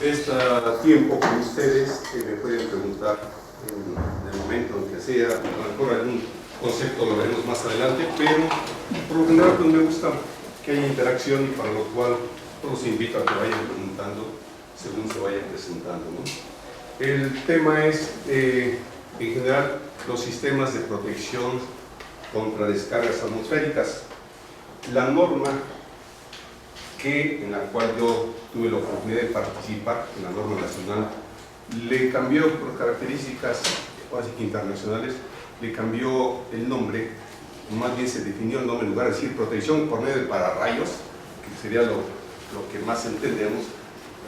Está tiempo con ustedes, que me pueden preguntar en el momento en que sea, a lo mejor algún concepto lo veremos más adelante, pero por lo general pues me gusta que haya interacción y para lo cual los invito a que vayan preguntando según se vayan presentando, ¿no? El tema es, en general, los sistemas de protección contra descargas atmosféricas. La norma en la cual yo tuve la oportunidad de participar, en la norma nacional, le cambió por características casi que internacionales, le cambió el nombre, más bien se definió el nombre en lugar de decir protección por medio de pararrayos, que sería lo que más entendemos,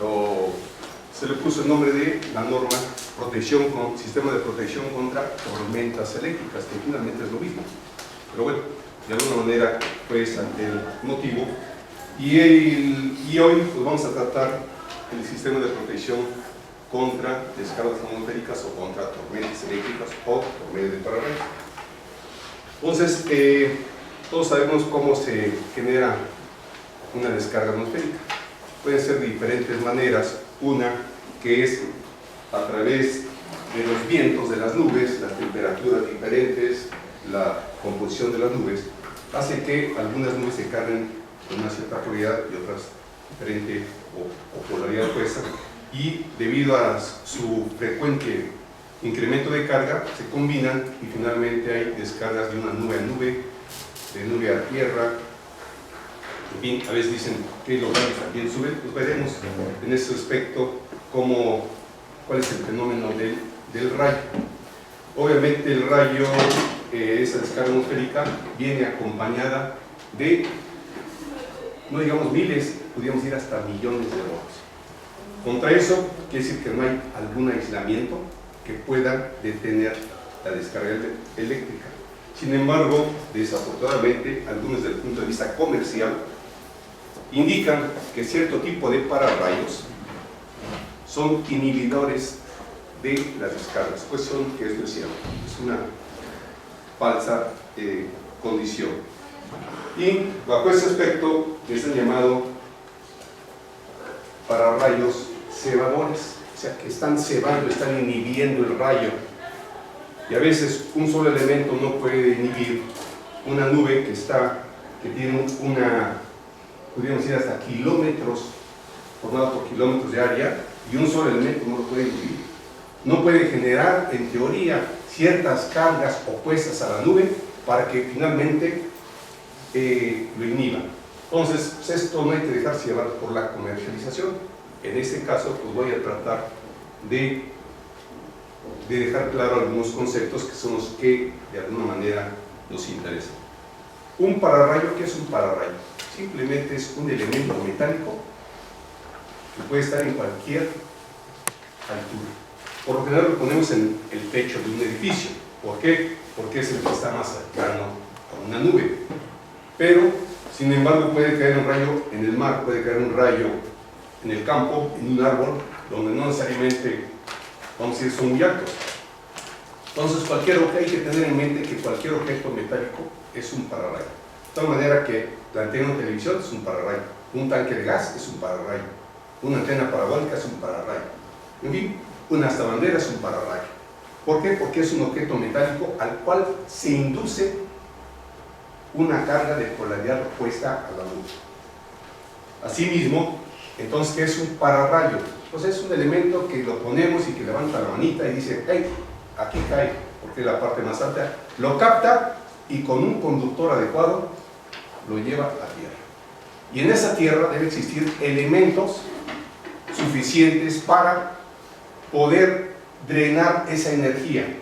o se le puso el nombre de la norma sistema de protección contra tormentas eléctricas, que finalmente es lo mismo. Pero bueno, de alguna manera fue ese el motivo. Y hoy pues, vamos a tratar el sistema de protección contra descargas atmosféricas o contra tormentas eléctricas o por medio de pararrayos. Entonces, todos sabemos cómo se genera una descarga atmosférica. Pueden ser de diferentes maneras. Una que es a través de los vientos de las nubes, las temperaturas diferentes, la composición de las nubes, hace que algunas nubes se carguen con una cierta polaridad y otras diferente o polaridad opuesta, y debido a su frecuente incremento de carga se combinan y finalmente hay descargas de una nube a nube, de nube a tierra. En fin, a veces dicen que los rayos también suben, pues veremos en ese aspecto cuál es el fenómeno del rayo. Obviamente el rayo, esa descarga atmosférica, viene acompañada de, no digamos miles, podríamos ir hasta millones de voltios. Contra eso, quiere decir que no hay algún aislamiento que pueda detener la descarga eléctrica. Sin embargo, desafortunadamente, algunos desde el punto de vista comercial indican que cierto tipo de pararrayos son inhibidores de las descargas, cuestión que esto es cierto, es una falsa condición. Y bajo ese aspecto les han llamado pararrayos cebadores, o sea que están cebando, están inhibiendo el rayo. Y a veces un solo elemento no puede inhibir una nube que tiene podríamos decir hasta kilómetros, formado por kilómetros de área, y un solo elemento no lo puede inhibir. No puede generar, en teoría, ciertas cargas opuestas a la nube para que finalmente lo inhiba. Entonces, pues esto no hay que dejarse llevar por la comercialización. En este caso, pues voy a tratar de dejar claro algunos conceptos que son los que de alguna manera nos interesan. Un pararrayo, ¿qué es un pararrayo? Simplemente es un elemento metálico que puede estar en cualquier altura. Por lo general lo ponemos en el techo de un edificio. ¿Por qué? Porque es el que está más cercano a una nube. Pero, sin embargo, puede caer un rayo en el mar, puede caer un rayo en el campo, en un árbol, donde no necesariamente, vamos a decir, son muy altos. Entonces, hay que tener en mente que cualquier objeto metálico es un pararrayo. De tal manera que la antena de televisión es un pararrayo, un tanque de gas es un pararrayo, una antena parabólica es un pararrayo, en fin, una hasta bandera es un pararrayo. ¿Por qué? Porque es un objeto metálico al cual se induce una carga de polaridad opuesta a la luz. Asimismo, entonces, ¿qué es un pararrayo? Pues es un elemento que lo ponemos y que levanta la manita y dice, hey, aquí cae, porque es la parte más alta, lo capta y con un conductor adecuado lo lleva a tierra. Y en esa tierra debe existir elementos suficientes para poder drenar esa energía.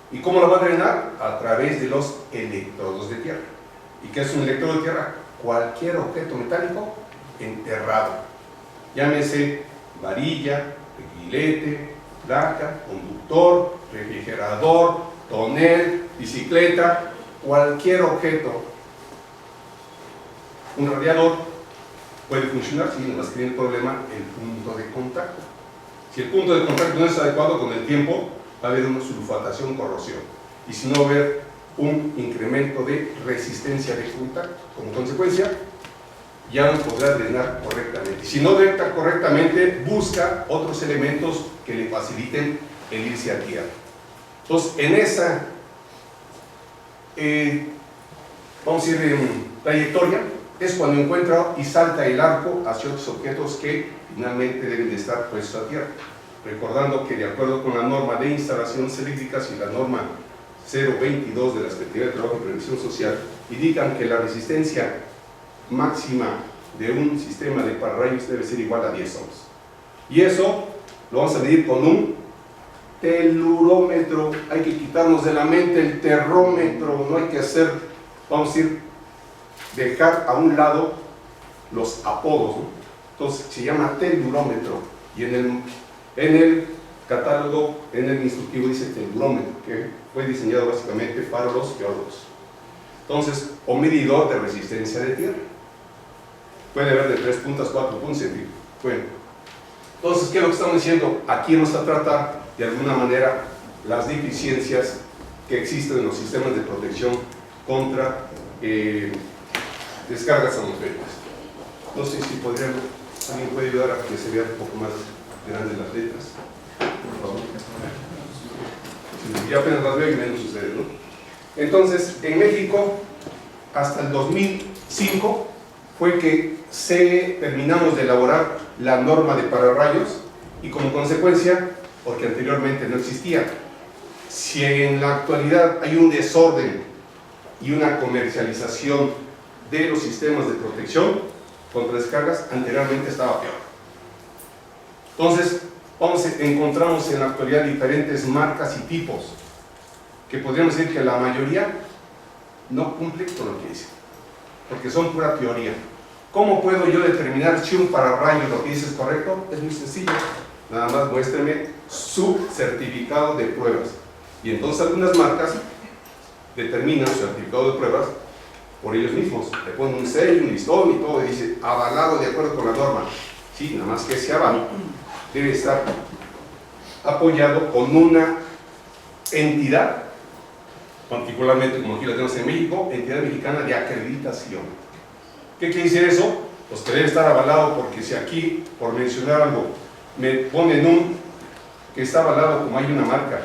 ¿Y cómo lo va a drenar? A través de los electrodos de tierra. ¿Y qué es un electrodo de tierra? Cualquier objeto metálico enterrado. Llámese varilla, reguilete, placa, conductor, refrigerador, tonel, bicicleta, cualquier objeto. Un radiador puede funcionar si no más tiene el problema el punto de contacto. Si el punto de contacto no es adecuado, con el tiempo va a haber una sulfatación, corrosión, y si no va a haber un incremento de resistencia de contacto. Como consecuencia, ya no podrá drenar correctamente. Si no drena correctamente, busca otros elementos que le faciliten el irse a tierra. Entonces, en esa, vamos a decir, trayectoria, es cuando encuentra y salta el arco hacia otros objetos que finalmente deben de estar puestos a tierra. Recordando que de acuerdo con la norma de instalaciones eléctricas y la norma 022 de la Secretaría de Trabajo y Previsión Social, indican que la resistencia máxima de un sistema de pararrayos debe ser igual a 10 ohms. Y eso lo vamos a medir con un telurómetro. Hay que quitarnos de la mente el terrómetro, no hay que hacer, vamos a decir, dejar a un lado los apodos, ¿no? Entonces se llama telurómetro, y en el catálogo, en el instructivo dice telurómetro, que fue diseñado básicamente para los geólogos. Entonces, o medidor de resistencia de tierra. Puede haber de 3 puntas, 4 puntos, en fin. Bueno, entonces, ¿qué es lo que estamos diciendo? Aquí vamos a tratar, de alguna manera, las deficiencias que existen en los sistemas de protección contra descargas atmosféricas. No sé si alguien puede ayudar a que se vea un poco más grandes las letras, por favor. Ya apenas las veo y menos sucede, ¿no? Entonces, en México, hasta el 2005 fue que terminamos de elaborar la norma de pararrayos, y como consecuencia, porque anteriormente no existía, si en la actualidad hay un desorden y una comercialización de los sistemas de protección contra descargas, anteriormente estaba peor. Entonces, encontramos en la actualidad diferentes marcas y tipos, que podríamos decir que la mayoría no cumple con lo que dice, porque son pura teoría. ¿Cómo puedo yo determinar si un pararrayo lo que dice es correcto? Es muy sencillo, nada más muéstreme su certificado de pruebas. Y entonces algunas marcas determinan su certificado de pruebas por ellos mismos, le ponen un sello, un listón y todo, y dice avalado de acuerdo con la norma. Sí, nada más que ese aval debe estar apoyado con una entidad, particularmente como aquí la tenemos en México, entidad mexicana de acreditación. ¿Qué quiere decir eso? Pues que debe estar avalado, porque si aquí, por mencionar algo, me ponen que está avalado, como hay una marca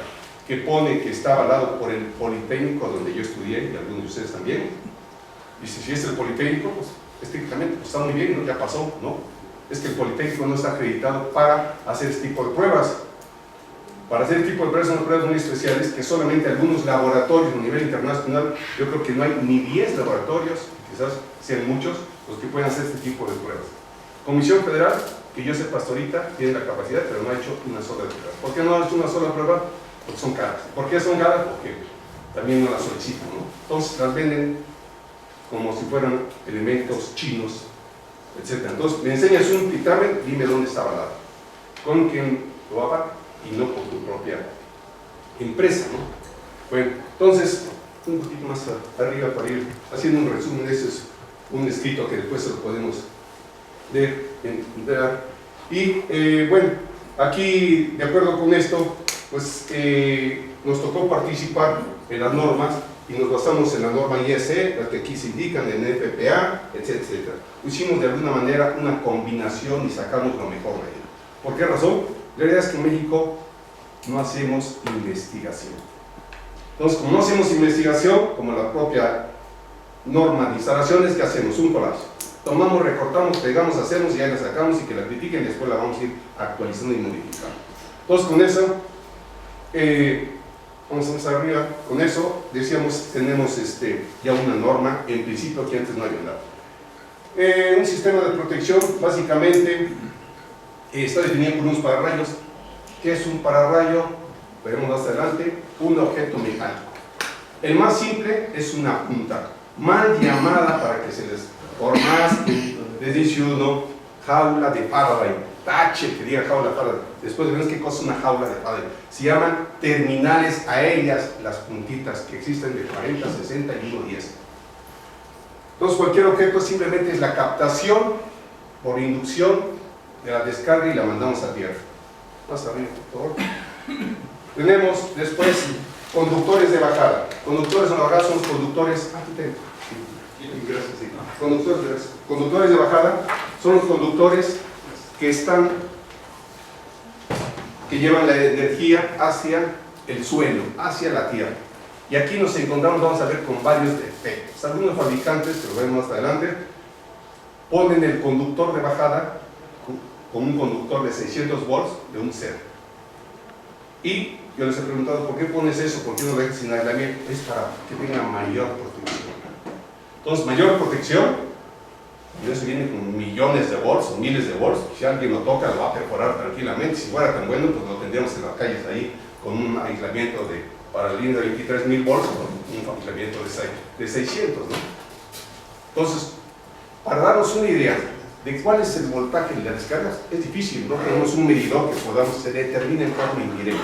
que pone que está avalado por el Politécnico donde yo estudié, y algunos de ustedes también, y si es el Politécnico, pues estrictamente pues, está muy bien, ¿no? Ya pasó, ¿no? Es que el Politécnico no está acreditado para hacer este tipo de pruebas. Para hacer este tipo de pruebas son pruebas muy especiales que solamente algunos laboratorios a nivel internacional, yo creo que no hay ni 10 laboratorios, quizás sean muchos, los que pueden hacer este tipo de pruebas. Comisión Federal, que yo sepa hasta ahorita, tiene la capacidad, pero no ha hecho una sola prueba. ¿Por qué no ha hecho una sola prueba? Porque son caras. ¿Por qué son caras? Porque también no las solicitan, ¿no? Entonces las venden como si fueran elementos chinos, etc. Entonces, me enseñas un dictamen, dime dónde está avalado, con quién lo va a pagar y no con tu propia empresa, ¿no? Bueno, entonces, un poquito más arriba para ir haciendo un resumen. Ese es un escrito que después se lo podemos leer. Y bueno, aquí, de acuerdo con esto, pues nos tocó participar en las normas y nos basamos en la norma IEC, las que aquí se indican, en FPA, etcétera. Hicimos de alguna manera una combinación y sacamos lo mejor de ello. ¿Por qué razón? La realidad es que en México no hacemos investigación. Entonces, como no hacemos investigación, como la propia norma de instalaciones, ¿qué hacemos? Un colapso. Tomamos, recortamos, pegamos, hacemos y ya la sacamos y que la critiquen y después la vamos a ir actualizando y modificando. Entonces, con eso, vamos a empezar arriba. Con eso, decíamos, tenemos ya una norma, en principio, que antes no había nada. Un sistema de protección, básicamente, está definido por unos pararrayos. ¿Qué es un pararrayo? Veremos más adelante. Un objeto mecánico. El más simple es una punta, mal llamada para que se les, por más que les dice uno, jaula de Faraday, tache que diga jaula de Faraday, después veremos qué cosa es una jaula de Faraday. Se llaman terminales aéreas, las puntitas que existen de 40, 60 y 110. Entonces cualquier objeto simplemente es la captación por inducción de la descarga y la mandamos a tierra. Más arriba, por favor. Tenemos después conductores de bajada. Conductores de bajada son los conductores. Gracias, sí. Conductores de bajada son los conductores que llevan la energía hacia el suelo, hacia la tierra. Y aquí nos encontramos, vamos a ver, con varios defectos. Algunos fabricantes, que lo veremos más adelante, ponen el conductor de bajada con un conductor de 600 volts de un cero. Y yo les he preguntado, ¿por qué pones eso? ¿Por qué no lo dejas sin aislamiento? Es para que tenga mayor protección. Entonces, mayor protección, y eso viene con millones de volts o miles de volts. Si alguien lo toca, lo va a perforar tranquilamente. Si fuera tan bueno, pues lo tendríamos en las calles ahí con un aislamiento para la línea de 23.000 volts, con un aislamiento de 600, ¿no? Entonces, para darnos una idea de cuál es el voltaje de las descargas, es difícil, no tenemos un medidor que se determine en forma indirecta.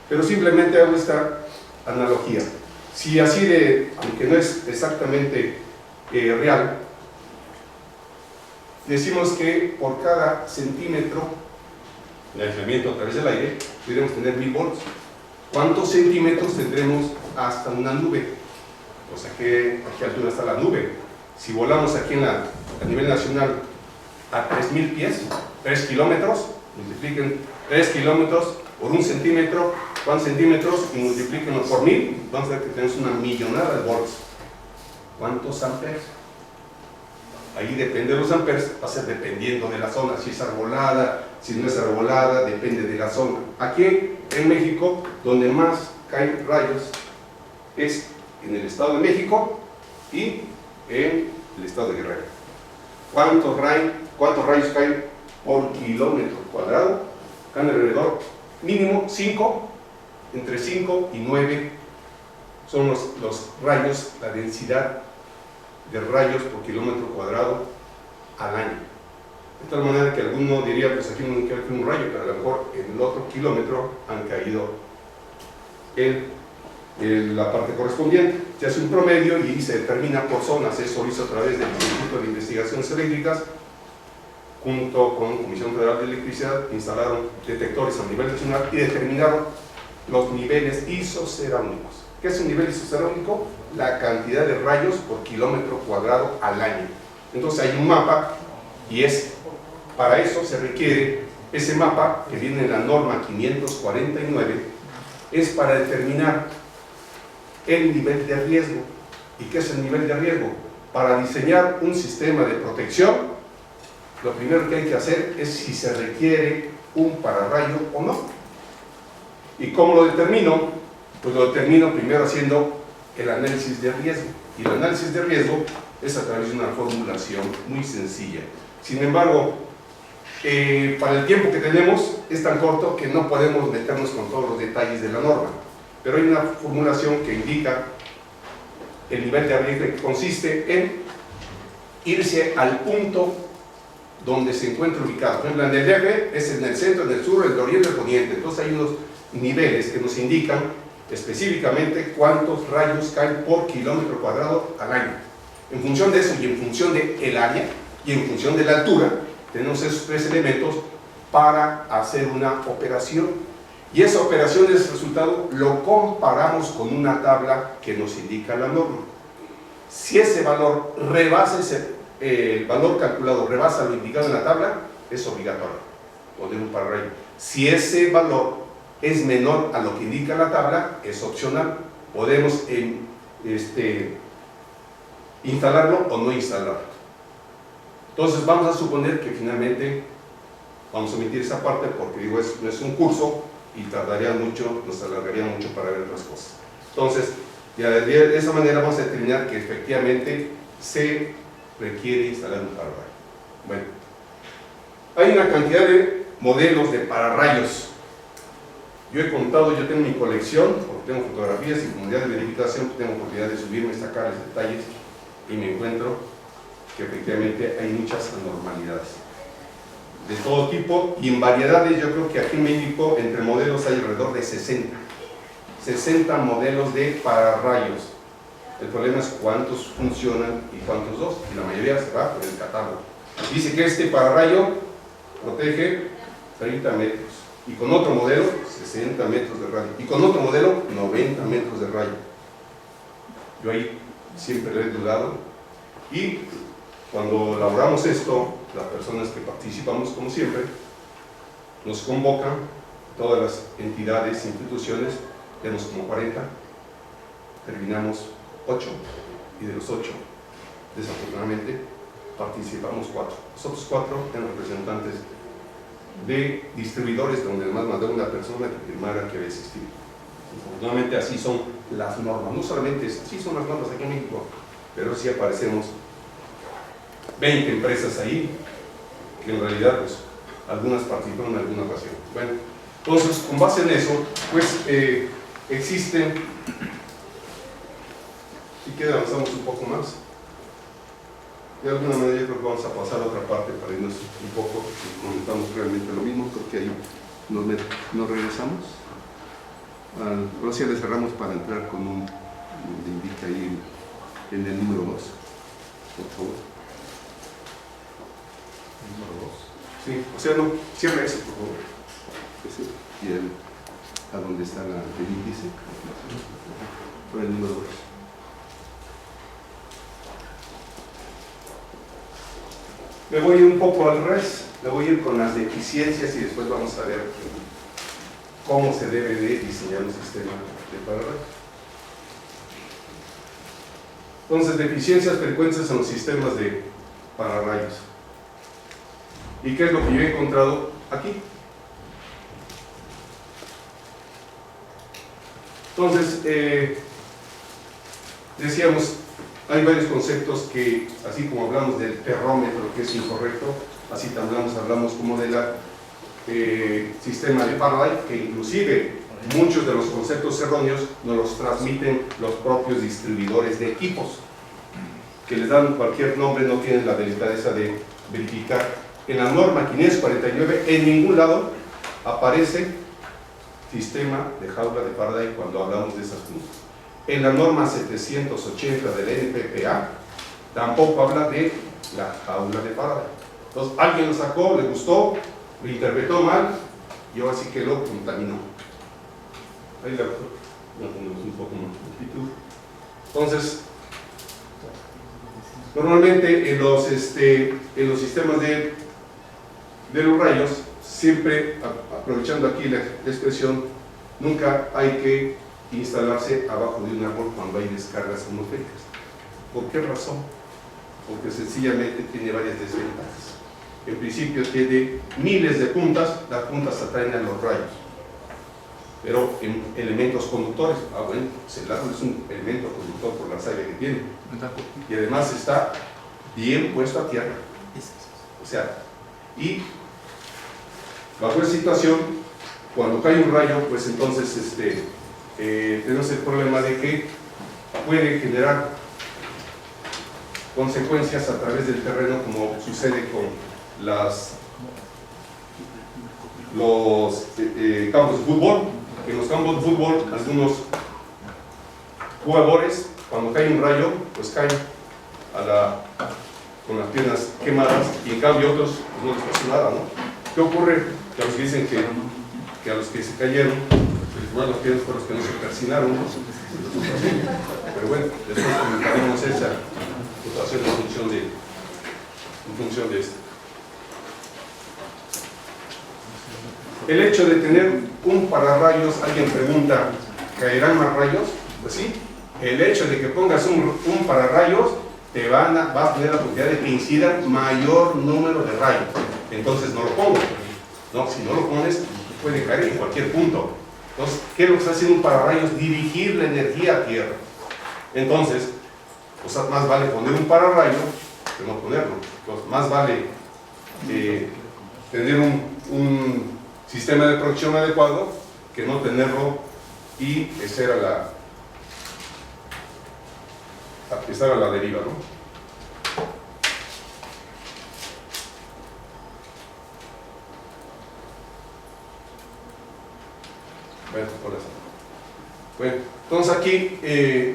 Pero simplemente hago esta analogía. Si así aunque no es exactamente real, decimos que por cada centímetro de aislamiento a través del aire, podríamos tener 1000 volts. ¿Cuántos centímetros tendremos hasta una nube? Pues ¿a qué altura está la nube? Si volamos aquí a nivel nacional a 3000 pies, 3 kilómetros, multipliquen 3 kilómetros por un centímetro, ¿cuántos centímetros? Y multiplíquenlo por 1000, vamos a ver que tenemos una millonada de volts. ¿Cuántos amperes? Ahí depende de los amperes, va a ser dependiendo de la zona, si es arbolada, si no es arbolada, depende de la zona. Aquí en México, donde más caen rayos es en el Estado de México y en el Estado de Guerrero. ¿Cuántos rayos caen por kilómetro cuadrado? Caen alrededor, mínimo 5, entre 5 y 9 son los rayos, la densidad de rayos por kilómetro cuadrado al año. De tal manera que alguno diría, pues aquí no queda un rayo, pero a lo mejor en el otro kilómetro han caído la parte correspondiente. Se hace un promedio y se determina por zonas. Eso lo hizo a través del Instituto de Investigaciones Eléctricas, junto con la Comisión Federal de Electricidad, instalaron detectores a nivel nacional y determinaron los niveles isocerámicos. ¿Qué es un nivel isocerámico? La cantidad de rayos por kilómetro cuadrado al año. Entonces hay un mapa y para eso se requiere ese mapa que viene en la norma 549, es para determinar el nivel de riesgo. ¿Y qué es el nivel de riesgo? Para diseñar un sistema de protección, lo primero que hay que hacer es si se requiere un pararrayo o no. ¿Y cómo lo determino? Pues lo determino primero haciendo el análisis de riesgo. Y el análisis de riesgo es a través de una formulación muy sencilla. Sin embargo, para el tiempo que tenemos es tan corto que no podemos meternos con todos los detalles de la norma. Pero hay una formulación que indica el nivel de riesgo, que consiste en irse al punto donde se encuentra ubicado. Por ejemplo, en el eje es en el centro, en el sur, en el oriente, en el poniente. Entonces hay unos niveles que nos indican específicamente cuántos rayos caen por kilómetro cuadrado al año. En función de eso y en función del área y en función de la altura, tenemos esos tres elementos para hacer una operación. Y esa operación, ese resultado, lo comparamos con una tabla que nos indica la norma. Si ese valor rebasa, el valor calculado rebasa lo indicado en la tabla, es obligatorio poner un pararrayo. Si ese valor es menor a lo que indica la tabla, es opcional. Podemos instalarlo o no instalarlo. Entonces vamos a suponer que finalmente vamos a omitir esa parte porque digo, no es un curso y tardaría mucho, nos alargaría mucho para ver otras cosas. Entonces, ya de esa manera vamos a determinar que efectivamente se requiere instalar un pararrayo. Bueno, hay una cantidad de modelos de pararrayos. Yo he contado, yo tengo mi colección, porque tengo fotografías y comunidad de verificación, tengo oportunidad de subirme, sacarles detalles y me encuentro que efectivamente hay muchas anormalidades de todo tipo y en variedades. Yo creo que aquí en México entre modelos hay alrededor de 60 modelos de pararrayos. El problema es cuántos funcionan y cuántos dos, y la mayoría se va por el catálogo. Dice que este pararrayo protege 30 metros y con otro modelo 60 metros de radio y con otro modelo 90 metros de radio. Yo ahí siempre lo he dudado. Y cuando elaboramos esto, las personas que participamos, como siempre, nos convocan todas las entidades, instituciones, tenemos como 40, terminamos 8, y de los 8, desafortunadamente, participamos 4. Los otros 4 eran representantes de distribuidores, donde además mandó una persona que firmara que había existido. Afortunadamente así son las normas, no solamente así son las normas aquí en México, pero sí aparecemos 20 empresas ahí, que en realidad pues algunas participaron en alguna ocasión. Bueno, entonces con base en eso, pues existen, si quiere avanzamos un poco más, de alguna manera yo creo que vamos a pasar a otra parte para irnos un poco y comentamos realmente lo mismo, porque ahí nos regresamos. Ahora sí le cerramos para entrar con un, le indica ahí en el número 2, por favor. Número 2. Sí, o sea, no, cierra ese, por favor. Ese, y el, a donde está el índice, por el número 2. Me voy a ir un poco al revés, me voy a ir con las deficiencias y después vamos a ver cómo se debe de diseñar un sistema de pararrayos. Entonces, deficiencias frecuentes en los sistemas de pararrayos. ¿Y qué es lo que yo he encontrado aquí? Entonces, decíamos, hay varios conceptos que, así como hablamos del terrómetro, que es incorrecto, así también hablamos como de la sistema de Faraday, que inclusive muchos de los conceptos erróneos nos los transmiten los propios distribuidores de equipos, que les dan cualquier nombre, no tienen la delicadeza de verificar. En la norma 549, en ningún lado aparece sistema de jaula de Faraday cuando hablamos de esas puntas. En la norma 780 del NPPA tampoco habla de la jaula de Faraday. Entonces alguien lo sacó, le gustó, lo interpretó mal y ahora sí que lo contaminó. Ahí la ponemos un poco más de actitud. Entonces, normalmente en los sistemas de los rayos, siempre aprovechando aquí la expresión, nunca hay que instalarse abajo de un árbol cuando hay descargas atmosféricas. ¿Por qué razón? Porque sencillamente tiene varias desventajas. En principio tiene miles de puntas, las puntas atraen a los rayos, pero en elementos conductores, bueno, pues el árbol es un elemento conductor por la savia que tiene, y además está bien puesto a tierra, o sea, y bajo esa situación, cuando cae un rayo, pues entonces tenemos el problema de que puede generar consecuencias a través del terreno, como sucede con los campos de fútbol. En los campos de fútbol, algunos jugadores, cuando cae un rayo, pues caen con las piernas quemadas, y en cambio otros pues no les pasa nada, ¿no? ¿Qué ocurre? Que a los que dicen que a los que se cayeron, se les fueron las piernas por los que no se persinaron, ¿no? Pero bueno, después comentaremos esa situación en función de esto. El hecho de tener un pararrayos, alguien pregunta, ¿caerán más rayos? Pues sí, el hecho de que pongas un pararrayos vas a tener la posibilidad de que incidan mayor número de rayos. Entonces no lo pongo, ¿no? Si no lo pones, puede caer en cualquier punto. Entonces, ¿qué es lo que está haciendo un pararrayos? Dirigir la energía a tierra. Entonces, pues más vale poner un pararrayo que no ponerlo. Entonces, más vale tener un sistema de protección adecuado que no tenerlo y estar a la deriva, ¿no? Bueno, por eso. Bueno, entonces aquí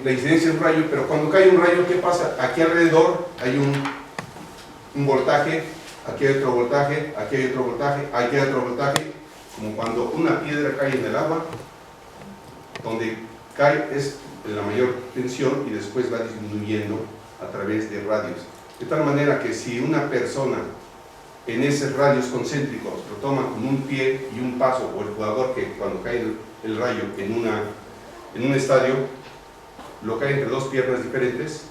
la incidencia es un rayo, pero cuando cae un rayo, ¿qué pasa? Aquí alrededor hay un voltaje, aquí hay otro voltaje, aquí hay otro voltaje, aquí hay otro voltaje, como cuando una piedra cae en el agua, donde cae es la mayor tensión y después va disminuyendo a través de radios. De tal manera que si una persona en esos radios concéntricos lo toma con un pie y un paso, o el jugador que cuando cae el rayo en un estadio, lo cae entre dos piernas diferentes,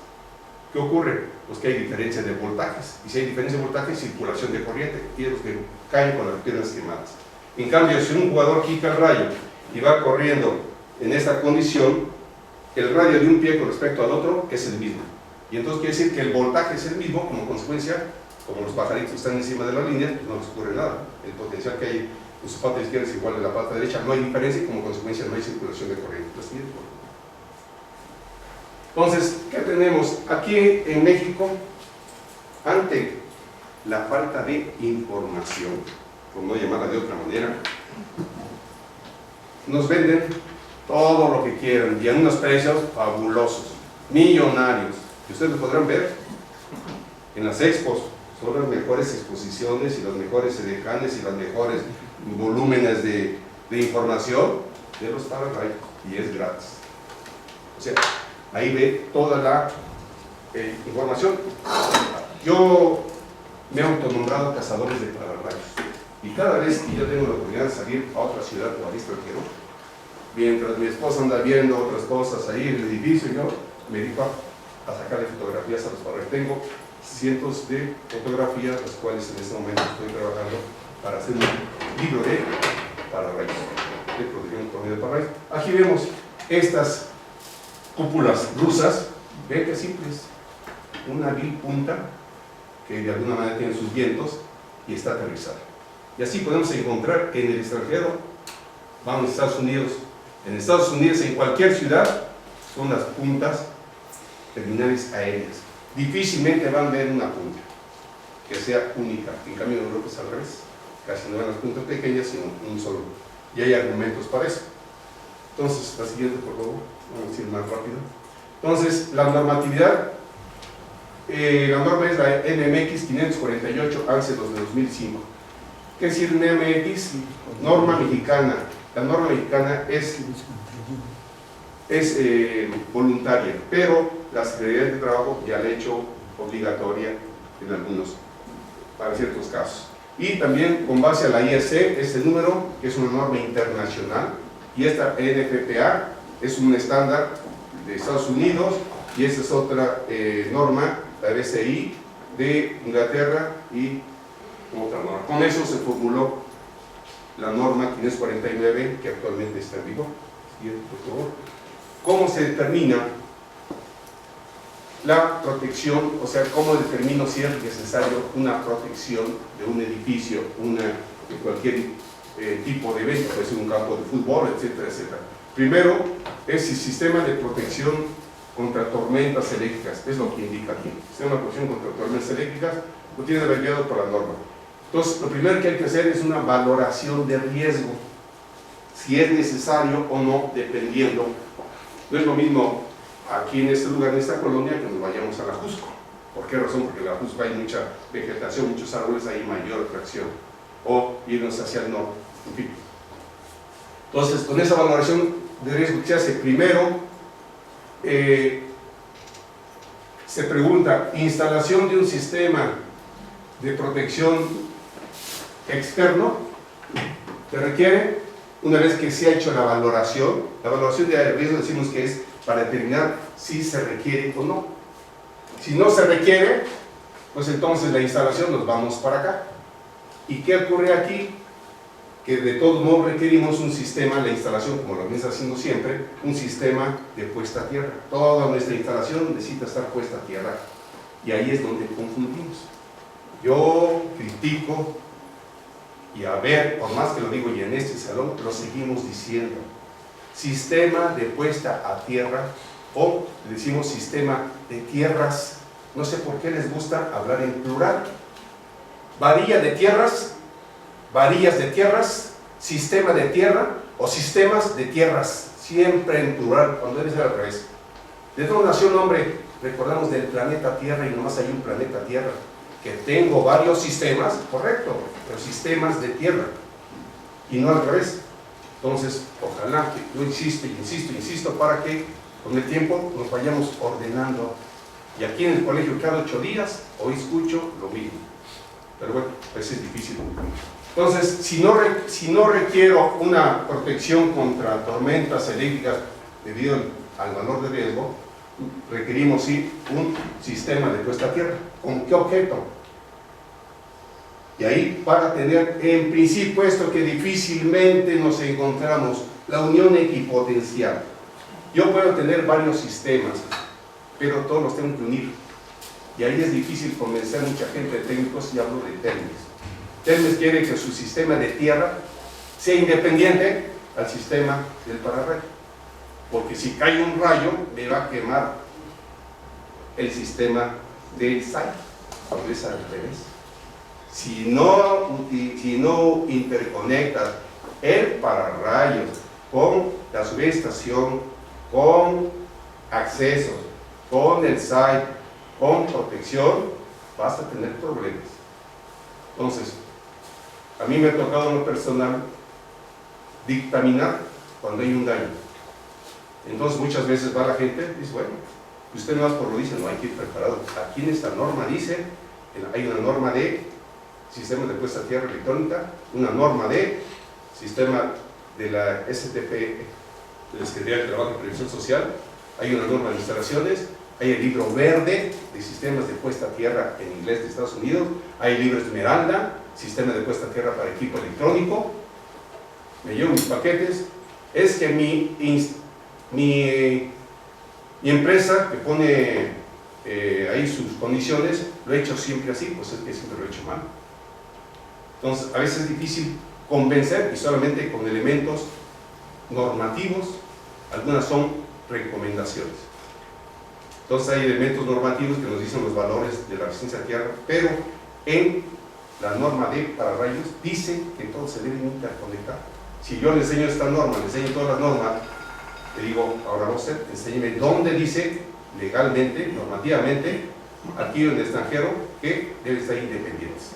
¿qué ocurre? Pues que hay diferencia de voltajes, y si hay diferencia de voltaje, circulación de corriente, y es los que caen con las piernas quemadas. En cambio, si un jugador quita el rayo y va corriendo en esta condición, el radio de un pie con respecto al otro es el mismo, y entonces quiere decir que el voltaje es el mismo. Como consecuencia, como los pajaritos están encima de la línea, pues no les ocurre nada. El potencial que hay en su pata izquierda es igual a la pata derecha, no hay diferencia y como consecuencia no hay circulación de corriente. Entonces, ¿qué tenemos? Aquí en México, ante la falta de información, por no llamarla de otra manera, nos venden todo lo que quieran y a unos precios fabulosos, millonarios, que ustedes lo podrán ver en las expos. Son las mejores exposiciones y los mejores edecanes y los mejores volúmenes de información de los Tarot y es gratis. O sea, ahí ve toda la información. Yo me he autonombrado cazadores de pararrayos y cada vez que yo tengo la oportunidad de salir a otra ciudad o al extranjero, mientras mi esposa anda viendo otras cosas ahí en el edificio, yo me dedico a sacarle fotografías a los pararrayos. Tengo cientos de fotografías, las cuales en este momento estoy trabajando para hacer un libro de pararrayos, de protección por medio de pararrayos. Aquí vemos estas cúpulas rusas, ven que simples, una vil punta que de alguna manera tiene sus vientos y está aterrizada. Y así podemos encontrar en el extranjero, vamos a Estados Unidos, en Estados Unidos, en cualquier ciudad, son las puntas terminales aéreas. Difícilmente van a ver una punta que sea única. En cambio en Europa es al revés, casi no ven las puntas pequeñas sino un solo, y hay argumentos para eso. Entonces, la siguiente por favor, vamos a ir más rápido. Entonces, la normatividad, la norma es la NMX 548 ANSE 2005. ¿Qué es decir NMX? Norma mexicana. La norma mexicana es voluntaria, pero la Secretaría de Trabajo ya la ha hecho obligatoria en algunos, para ciertos casos. Y también con base a la IEC, este número, que es una norma internacional, y esta NFPA es un estándar de Estados Unidos, y esta es otra norma, la BCI de Inglaterra, y otra norma. Con eso se formuló la norma 549, que actualmente está en vigor. Siguiente, por favor. ¿Cómo se determina la protección? O sea, ¿cómo determino si es necesario una protección de un edificio, de cualquier tipo de evento, puede ser un campo de fútbol, etcétera, etcétera? Primero, es el sistema de protección contra tormentas eléctricas, es lo que indica aquí. El sistema de protección contra tormentas eléctricas lo tiene abreviado por la norma. Entonces, lo primero que hay que hacer es una valoración de riesgo, si es necesario o no, dependiendo. No es lo mismo aquí en este lugar, en esta colonia, que nos vayamos a la Jusco. ¿Por qué razón? Porque en la Jusco hay mucha vegetación, muchos árboles, hay mayor atracción. O irnos hacia el norte, en fin. Entonces, con esa valoración de riesgo que se hace, primero se pregunta, instalación de un sistema de protección externo, ¿te requiere? Una vez que se ha hecho la valoración de riesgo decimos que es para determinar si se requiere o no. Si no se requiere, pues entonces la instalación nos vamos para acá. ¿Y qué ocurre aquí? Que de todos modos requerimos un sistema, la instalación, como lo venimos haciendo siempre, un sistema de puesta a tierra. Toda nuestra instalación necesita estar puesta a tierra. Y ahí es donde confundimos. Yo critico, y a ver, por más que lo digo y en este salón, lo seguimos diciendo. Sistema de puesta a tierra, o le decimos sistema de tierras. No sé por qué les gusta hablar en plural. Varilla de tierras, varillas de tierras, sistema de tierra o sistemas de tierras, siempre en plural, cuando debe ser al revés. ¿De dónde nació el nombre? Recordamos del planeta Tierra y nomás hay un planeta Tierra. Que tengo varios sistemas, correcto, pero sistemas de tierra y no al revés. Entonces, ojalá que yo insisto, para que con el tiempo nos vayamos ordenando. Y aquí en el colegio cada 8 días, hoy escucho lo mismo. Pero bueno, pues es difícil. Entonces, si no requiero una protección contra tormentas eléctricas debido al valor de riesgo, requerimos sí un sistema de puesta a tierra. ¿Con qué objeto? Y ahí para tener en principio esto que difícilmente nos encontramos, la unión equipotencial. Yo puedo tener varios sistemas, pero todos los tengo que unir. Y ahí es difícil convencer a mucha gente de técnicos, y hablo de Telmes. Telmes quiere que su sistema de tierra sea independiente al sistema del pararrayo. Porque si cae un rayo, me va a quemar el sistema del SAI. Porque es al revés. Si no interconectas el pararrayos con la subestación, con accesos, con el SAI, con protección, vas a tener problemas. Entonces, a mí me ha tocado en lo personal dictaminar cuando hay un daño. Entonces muchas veces va la gente y dice, bueno, usted no es por lo dice, no hay que ir preparado. Aquí en esta norma dice, hay una norma de sistemas de puesta a tierra electrónica, una norma de sistema de la STP, de la Secretaría de Trabajo y Previsión Social, hay una norma de instalaciones, hay el libro verde de sistemas de puesta a tierra en inglés de Estados Unidos, hay el libro Esmeralda, sistema de puesta a tierra para equipo electrónico. Me llevo mis paquetes. Es que mi empresa que pone ahí sus condiciones, lo he hecho siempre así, pues es que siempre lo he hecho mal. Entonces, a veces es difícil convencer y solamente con elementos normativos, algunas son recomendaciones. Entonces hay elementos normativos que nos dicen los valores de la resistencia a tierra, pero en la norma de pararrayos dice que todos se deben interconectar. Si yo le enseño esta norma, le enseño todas las normas, le digo, ahora usted, enséñeme dónde dice legalmente, normativamente, aquí en el extranjero, que deben estar independientes.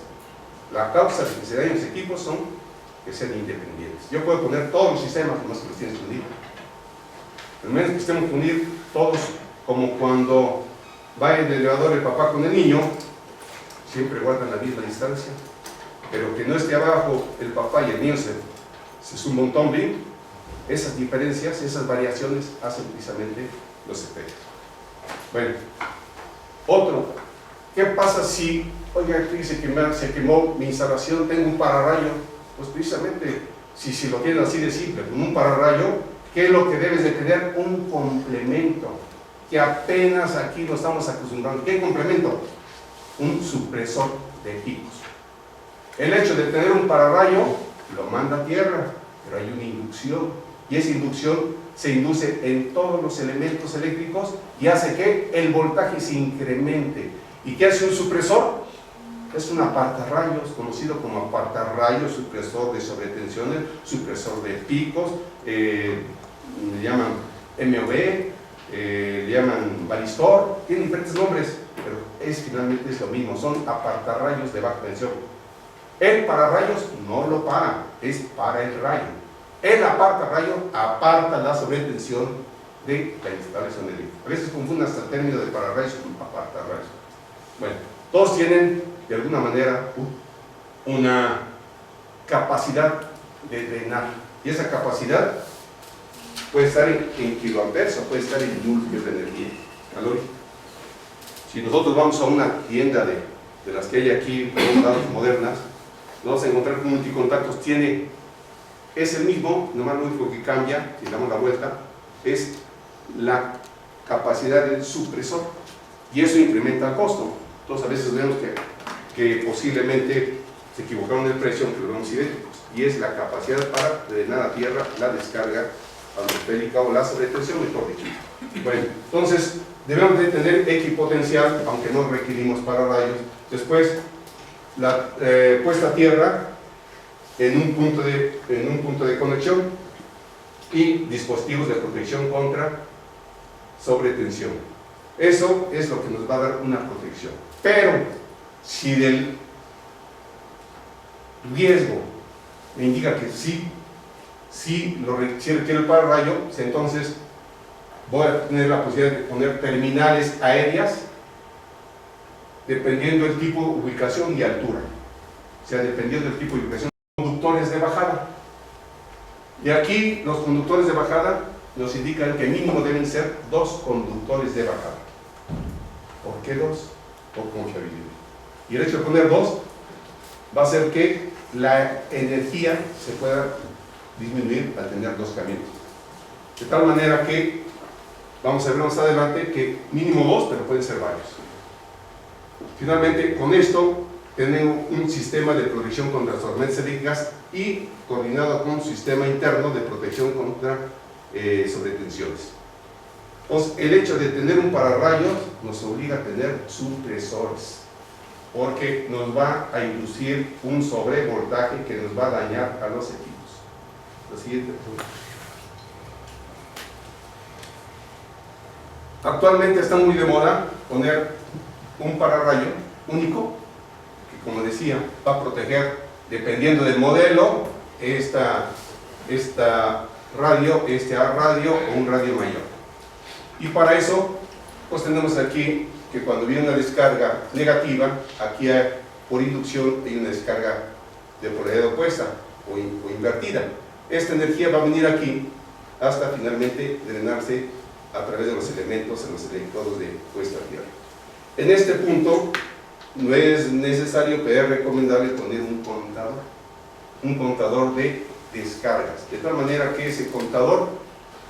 La causa de que se dañen los equipos son que sean independientes. Yo puedo poner todos los sistemas, nomás que los tienes que unir. Al menos que estemos que unir todos, como cuando va en el elevador el papá con el niño, siempre guardan la misma distancia, pero que no esté abajo el papá y el niño se suma un tumbling. Esas diferencias, esas variaciones hacen precisamente los efectos. Bueno, otro, ¿qué pasa si, oiga, dice que se quemó mi instalación, tengo un pararrayo? Pues precisamente, si lo tienen así de simple, con un pararrayo, ¿qué es lo que debes de tener? Un complemento, que apenas aquí lo estamos acostumbrando. ¿Qué complemento? Un supresor de picos. El hecho de tener un pararrayo lo manda a tierra, pero hay una inducción, y esa inducción se induce en todos los elementos eléctricos y hace que el voltaje se incremente. ¿Y qué hace un supresor? Es un apartarrayos, conocido como apartarrayos, supresor de sobretensiones, supresor de picos, le llaman MOV, le llaman varistor, tiene diferentes nombres, pero finalmente es lo mismo, son apartarrayos de baja tensión. El pararrayos no lo para, es para el rayo. El apartarrayo aparta la sobretensión de la instalación eléctrica. A veces confunden hasta el término de pararrayos con apartarrayos. Bueno, todos tienen de alguna manera una capacidad de drenar, y esa capacidad puede estar en kiloamperes o puede estar en joules, que es la energía calórica. Si nosotros vamos a una tienda de las que hay aquí, modernas, vamos a encontrar que un multicontactos es el mismo, nomás lo único que cambia, si damos la vuelta, es la capacidad del supresor, y eso incrementa el costo. Entonces a veces vemos que posiblemente se equivocaron en el precio, aunque lo vemos idénticos, y es la capacidad para drenar a tierra la descarga atmosférica o la sobretensión, mejor dicho. Bueno, entonces debemos de tener equipotencial, aunque no requerimos pararrayos. Después, la puesta a tierra en un punto de conexión y dispositivos de protección contra sobretensión. Eso es lo que nos va a dar una protección. Pero si del riesgo me indica que sí si requiere el pararrayo, pues entonces voy a tener la posibilidad de poner terminales aéreas dependiendo del tipo, ubicación y altura. O sea, dependiendo del tipo de ubicación, conductores de bajada. Y aquí los conductores de bajada nos indican que mínimo deben ser 2 conductores de bajada. ¿Por qué 2? Por confiabilidad. Y el hecho de poner 2 va a hacer que la energía se pueda disminuir al tener 2 caminos. De tal manera que, vamos a ver más adelante, que mínimo 2, pero pueden ser varios. Finalmente, con esto, tenemos un sistema de protección contra tormentas eléctricas y coordinado con un sistema interno de protección contra sobretensiones. Entonces, el hecho de tener un pararrayos nos obliga a tener supresores, porque nos va a inducir un sobrevoltaje que nos va a dañar a los equipos. La siguiente. Actualmente está muy de moda poner un pararrayo único, que como decía, va a proteger, dependiendo del modelo, esta radio, A radio o un radio mayor. Y para eso, pues tenemos aquí que cuando viene una descarga negativa, aquí por inducción hay una descarga de polaridad opuesta o invertida. Esta energía va a venir aquí hasta finalmente drenarse a través de los elementos en los electrodos de puesta a tierra. En este punto no es necesario, pero es recomendable poner un contador de descargas, de tal manera que ese contador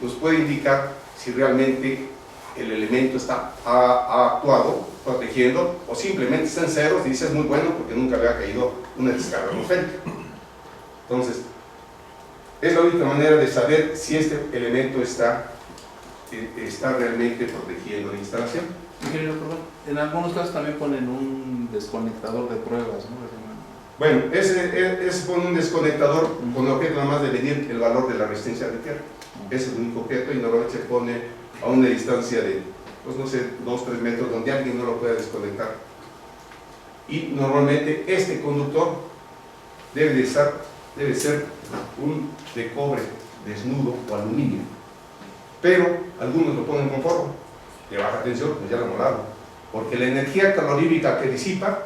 nos puede indicar si realmente el elemento ha actuado protegiendo o simplemente está en ceros y dice es muy bueno porque nunca había caído una descarga atmosférica. Entonces, es la única manera de saber si este elemento está realmente protegiendo la instalación. En algunos casos también ponen un desconectador de pruebas, ¿no? Bueno, ese pone un desconectador con objeto nada más de medir el valor de la resistencia de tierra. Ese es el único objeto y normalmente se pone a una distancia de, pues no sé, 2-3 metros donde alguien no lo pueda desconectar. Y normalmente este conductor debe ser un de cobre desnudo o aluminio. Pero algunos lo ponen con forro de baja tensión, pues ya lo molaron. Porque la energía calorífica que disipa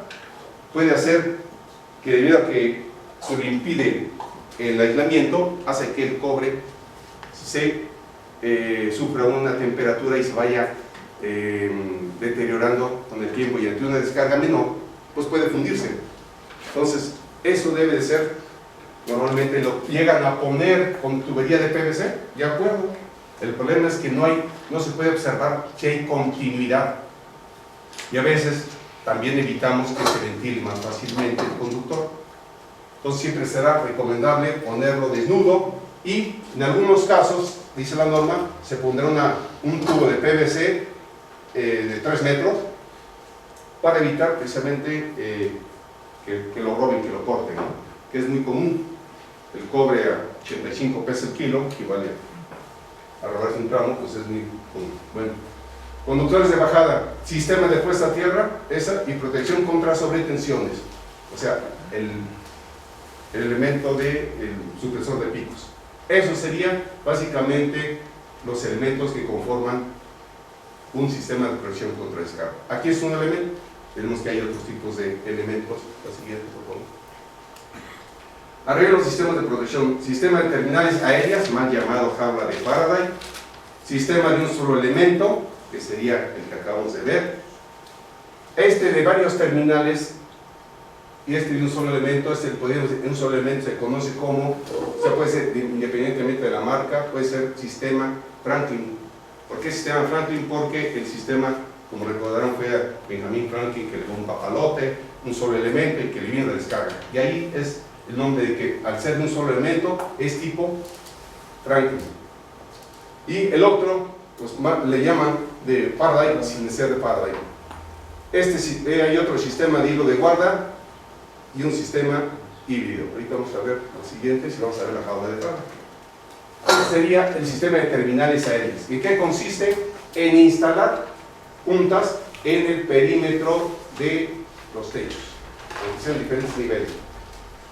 puede hacer que, debido a que se le impide el aislamiento, hace que el cobre sufra una temperatura y se vaya deteriorando con el tiempo, y ante una descarga menor, pues puede fundirse. Entonces, eso debe de ser, normalmente lo llegan a poner con tubería de PVC, ¿de acuerdo? El problema es que no se puede observar que hay continuidad, y a veces también evitamos que se ventile más fácilmente el conductor. Entonces siempre será recomendable ponerlo desnudo, y en algunos casos, dice la norma, se pondrá un tubo de PVC de 3 metros para evitar precisamente que lo roben, que lo corten, ¿no? Que es muy común. El cobre a 85 pesos el kilo equivale a robarse un tramo, pues es muy común. Bueno, conductores de bajada, sistema de puesta a tierra, esa, y protección contra sobretensiones, o sea, el elemento del supresor de picos. Esos serían básicamente los elementos que conforman un sistema de protección contra descarga. Aquí es un elemento, tenemos que hay otros tipos de elementos. La siguiente, por favor. Arreglo sistemas de protección, sistema de terminales aéreas, mal llamado jaula de Faraday, sistema de un solo elemento, que sería el que acabamos de ver, este de varios terminales, y este de un solo elemento, un solo elemento se conoce como, puede ser independientemente de la marca, puede ser sistema Franklin. ¿Por qué sistema Franklin? Porque el sistema, como recordarán, fue a Benjamin Franklin que le dio un papalote, un solo elemento, y que le vino la descarga. Y ahí es el nombre de que, al ser de un solo elemento, es tipo Franklin. Y el otro, pues le llaman de Faraday sin ser de Faraday. Hay otro sistema de hilo de guarda y un sistema híbrido. Ahorita vamos a ver los siguientes y vamos a ver la jaula de Faraday. Este sería el sistema de terminales aéreas. ¿En qué consiste? En instalar puntas en el perímetro de los techos, que sean diferentes niveles.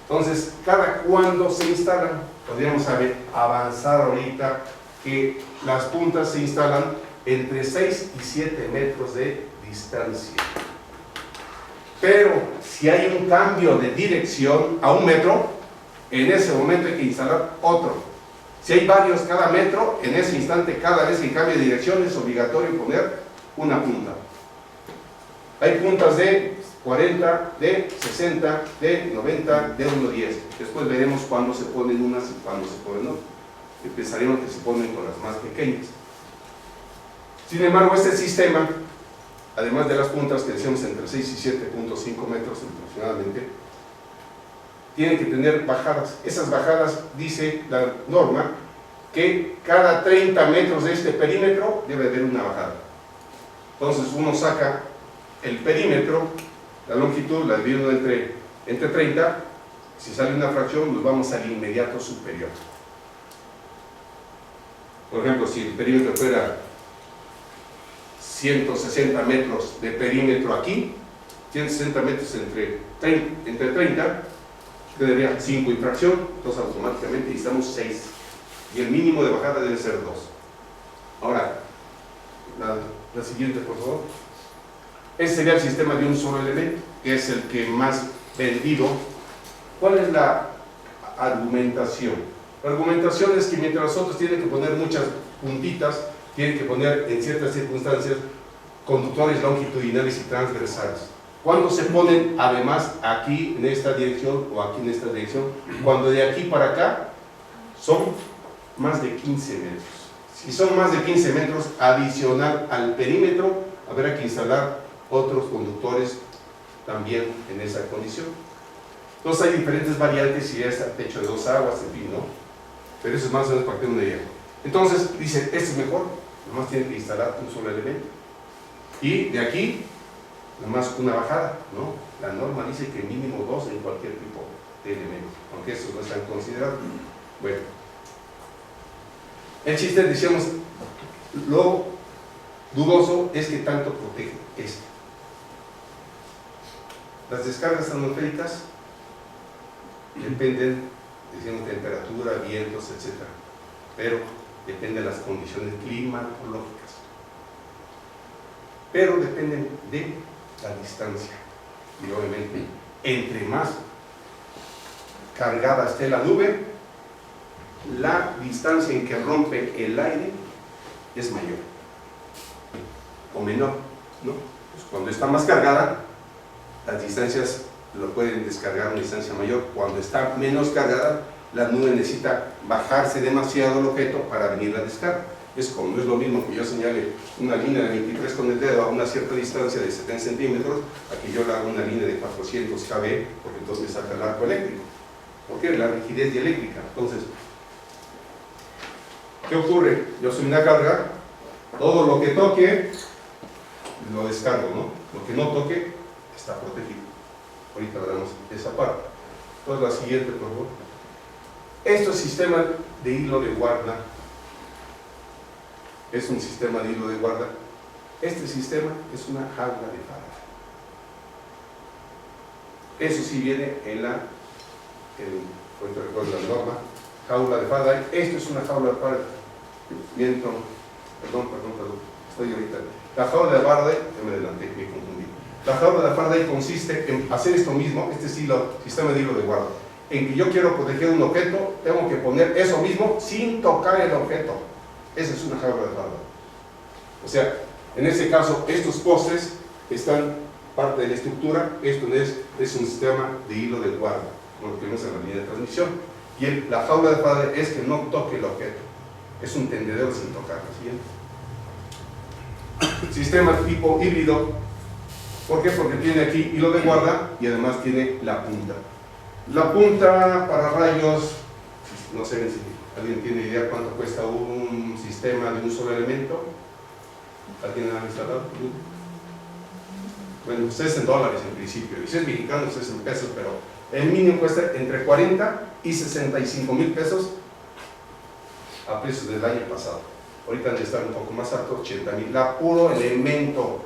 Entonces, ¿cada cuándo se instalan? Podríamos avanzar ahorita que las puntas se instalan entre 6 y 7 metros de distancia. Pero si hay un cambio de dirección a 1 metro, en ese momento hay que instalar otro. Si hay varios cada metro, en ese instante, cada vez que cambie de dirección, es obligatorio poner una punta. Hay puntas de 40, de 60, de 90, de 1.10. Después veremos cuándo se ponen unas y cuándo se ponen otras. Empezaremos que se ponen con las más pequeñas. Sin embargo, este sistema, además de las puntas que decíamos entre 6 y 7.5 metros aproximadamente, tiene que tener bajadas. Esas bajadas, dice la norma, que cada 30 metros de este perímetro debe haber una bajada. Entonces uno saca el perímetro, la longitud, la divide entre 30, si sale una fracción nos vamos al inmediato superior. Por ejemplo, si el perímetro fuera 160 metros de perímetro aquí, 160 metros entre 30, quedaría 5 y fracción, entonces automáticamente necesitamos 6. Y el mínimo de bajada debe ser 2. Ahora, la siguiente, por favor. Ese sería el sistema de un solo elemento, que es el que más vendido. ¿Cuál es la argumentación? La argumentación es que mientras los otros tienen que poner muchas puntitas, tienen que poner en ciertas circunstancias conductores longitudinales y transversales. ¿Cuándo se ponen además aquí en esta dirección o aquí en esta dirección? Cuando de aquí para acá son más de 15 metros. Si son más de 15 metros, adicional al perímetro, habrá que instalar otros conductores también en esa condición. Entonces hay diferentes variantes, si es a techo de 2 aguas, en fin, ¿no? Pero eso es más o menos para que una idea. Entonces, dice, este es mejor, nomás tiene que instalar un solo elemento. Y de aquí, nomás una bajada, ¿no? La norma dice que mínimo 2 en cualquier tipo de elemento, aunque estos no están considerados. Bueno, el chiste, decíamos, lo dudoso es que tanto protege esto. Las descargas atmosféricas dependen, decíamos, temperatura, vientos, etc. Pero dependen de las condiciones climatológicas. Pero dependen de la distancia. Y obviamente, entre más cargada esté la nube, la distancia en que rompe el aire es mayor o menor, ¿no? Pues cuando está más cargada, las distancias lo pueden descargar a una distancia mayor. Cuando está menos cargada, la nube necesita bajarse demasiado el objeto para venir a descarga. Es como, no es lo mismo que yo señale una línea de 23 con el dedo a una cierta distancia de 70 centímetros, a que yo le haga una línea de 400 kb, porque entonces me saca el arco eléctrico. ¿Por qué? La rigidez dieléctrica. Entonces, ¿qué ocurre? Yo soy una carga, todo lo que toque lo descargo, ¿no? Lo que no toque está protegido. Ahorita veremos esa parte. Entonces, la siguiente, por favor. Este sistema de hilo de guarda es un sistema de hilo de guarda. Este sistema es una jaula de Faraday. Eso sí viene en la, ahorita recuerdo la norma, jaula de Faraday. Esto es una jaula de Faraday. Miento, perdón, estoy ahorita. La jaula de Faraday, me adelanté, me confundí. La jaula de Faraday consiste en hacer esto mismo, este es sistema de hilo de guarda. En que yo quiero proteger un objeto, tengo que poner eso mismo sin tocar el objeto. Esa es una jaula de Faraday. O sea, en este caso, estos postes están parte de la estructura. Esto es un sistema de hilo de guarda, como lo que vemos en la línea de transmisión. Y la jaula de Faraday es que no toque el objeto. Es un tendedero sin tocar. Siguiente. Sistema tipo híbrido. ¿Por qué? Porque tiene aquí hilo de guarda y además tiene la punta. La punta para rayos, no sé si alguien tiene idea cuánto cuesta un sistema de un solo elemento. ¿Alguien ha instalado? Bueno, pues es en dólares en principio, y si es mexicano, pues es en pesos, pero el mínimo cuesta entre 40 y 65 mil pesos a precios del año pasado. Ahorita debe estar un poco más alto, 80 mil. La puro elemento,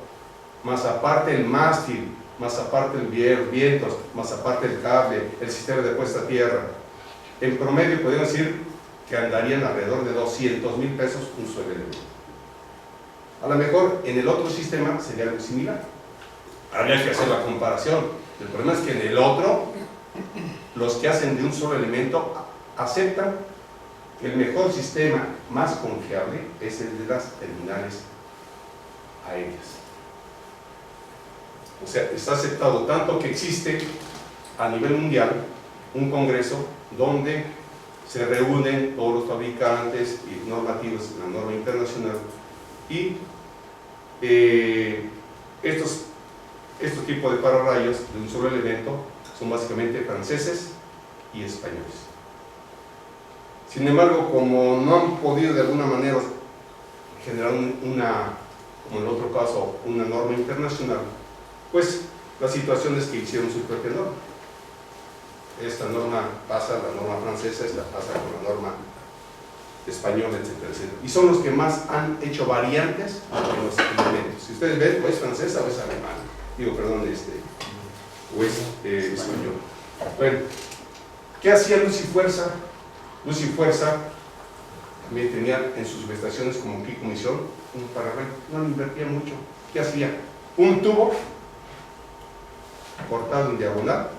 más aparte el mástil, más aparte el vientos, más aparte el cable, el sistema de puesta a tierra, en promedio podemos decir que andarían alrededor de 200,000 pesos un solo elemento. A lo mejor en el otro sistema sería algo similar. Habría que hacer la comparación. El problema es que en el otro, los que hacen de un solo elemento aceptan que el mejor sistema más confiable es el de las terminales aéreas. O sea, está aceptado tanto que existe a nivel mundial un congreso donde se reúnen todos los fabricantes y normativos en la norma internacional y estos tipos de pararrayos de un solo elemento son básicamente franceses y españoles. Sin embargo, como no han podido de alguna manera generar como en el otro caso, una norma internacional, pues la situación es que hicieron su propia norma. Esta norma pasa, la norma francesa, esta pasa con la norma española, etcétera, etcétera. Y son los que más han hecho variantes en los elementos. Si ustedes ven, o es francesa o es alemana. Digo, perdón, o es español. Bueno, ¿qué hacía Luz y Fuerza? Luz y Fuerza me tenía en sus subestaciones como Kiko Misión un pararrayo. No le invertía mucho. ¿Qué hacía? Un tubo cortado en diagonal,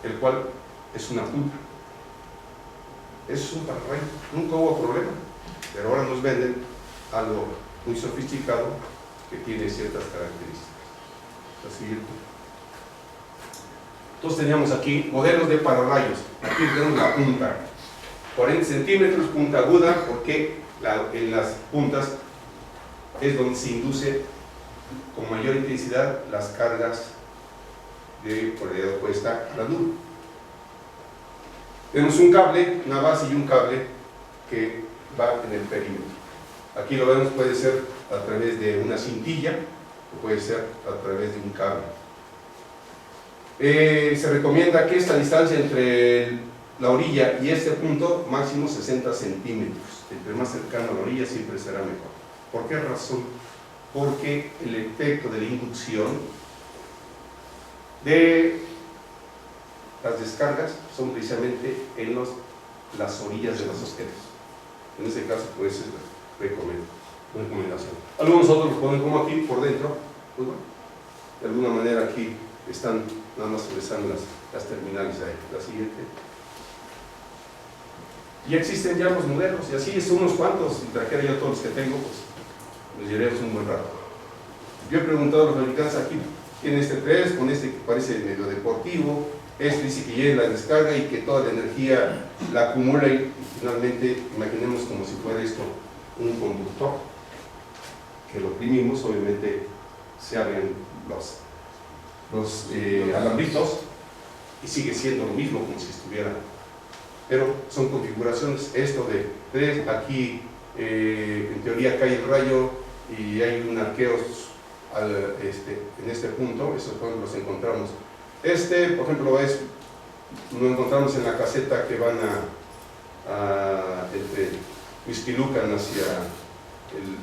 el cual es una punta. Eso es un pararrayo. Nunca hubo problema, pero ahora nos venden algo muy sofisticado que tiene ciertas características. La siguiente. Entonces teníamos aquí modelos de pararrayos. Aquí tenemos la punta, 40 centímetros, punta aguda, porque en las puntas es donde se induce con mayor intensidad las cargas de polaridad opuesta a la luz. Tenemos un cable, una base y un cable que va en el perímetro. Aquí lo vemos, puede ser a través de una cintilla o puede ser a través de un cable. Se recomienda que esta distancia entre la orilla y este punto, máximo 60 centímetros. Entre más cercano a la orilla siempre será mejor. ¿Por qué razón? Porque el efecto de la inducción de las descargas son precisamente en las orillas de los objetos. En este caso, pues es la recomendación. Algunos otros lo ponen como aquí por dentro, pues bueno, de alguna manera aquí están nada más sobresalen las terminales ahí. La siguiente. Y existen ya los modelos, y así son unos cuantos. Si trajera yo todos los que tengo, pues nos llevaremos un buen rato. Yo he preguntado a los fabricantes aquí, tiene este 3, con este que parece medio deportivo, este dice que llena la descarga y que toda la energía la acumula y finalmente imaginemos como si fuera esto un conductor que lo oprimimos, obviamente se abren los alambritos y sigue siendo lo mismo como si estuviera, pero son configuraciones. Esto de 3, aquí en teoría cae el rayo y hay un arqueo en este punto, esos los encontramos. Por ejemplo, lo encontramos en la caseta que van entre Huixquilucan hacia el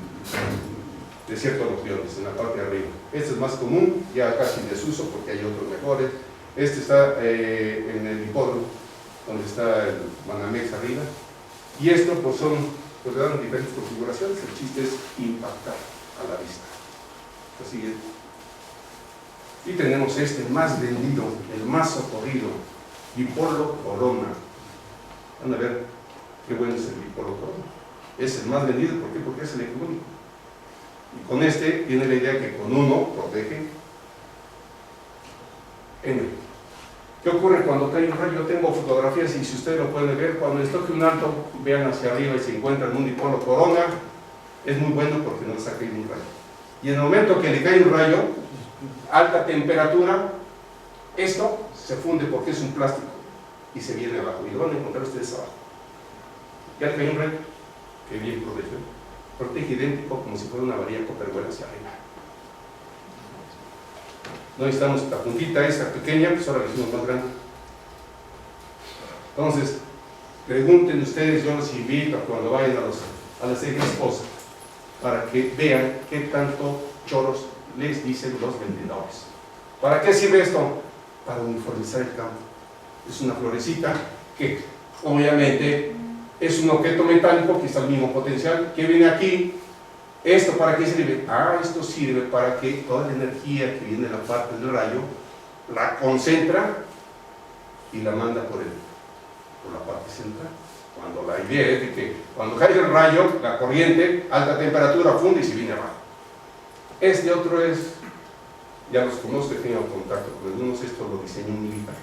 desierto de los Leones, en la parte de arriba. Este es más común, ya casi en desuso porque hay otros mejores. Este está en el hipódromo, donde está el Banamex arriba. Y esto pues le dan diferentes configuraciones, el chiste es impactar a la vista. La siguiente. Y tenemos el más vendido, el más socorrido, Dipolo Corona. Van a ver qué bueno es el Dipolo Corona. Es el más vendido, ¿por qué? Porque es el económico. Y con tiene la idea que con uno protege N. ¿Qué ocurre cuando cae un rayo? Yo tengo fotografías y si ustedes lo pueden ver, cuando les toque un alto, vean hacia arriba y se encuentran un Dipolo Corona, es muy bueno porque no les ha caído un rayo. Y en el momento que le cae un rayo, alta temperatura, esto se funde porque es un plástico y se viene abajo, y lo van a encontrar ustedes abajo. Ya le cae un rayo, que bien protege idéntico como si fuera una varilla Copperwell hacia arriba. No necesitamos la puntita esta pequeña, pues ahora la hicimos más grande. Entonces, pregunten ustedes, yo los invito a cuando vayan a las expos para que vean qué tanto choros les dicen los vendedores. ¿Para qué sirve esto? Para uniformizar el campo. Es una florecita que obviamente es un objeto metálico que está al mismo potencial. ¿Qué viene aquí? ¿Esto para qué sirve? Esto sirve para que toda la energía que viene de la parte del rayo la concentra y la manda por la parte central. Cuando la idea es de que cuando cae el rayo, la corriente, alta temperatura, funde y se viene abajo. Este otro es, ya los conozco, he tenido contacto con algunos, esto lo diseñó un militar.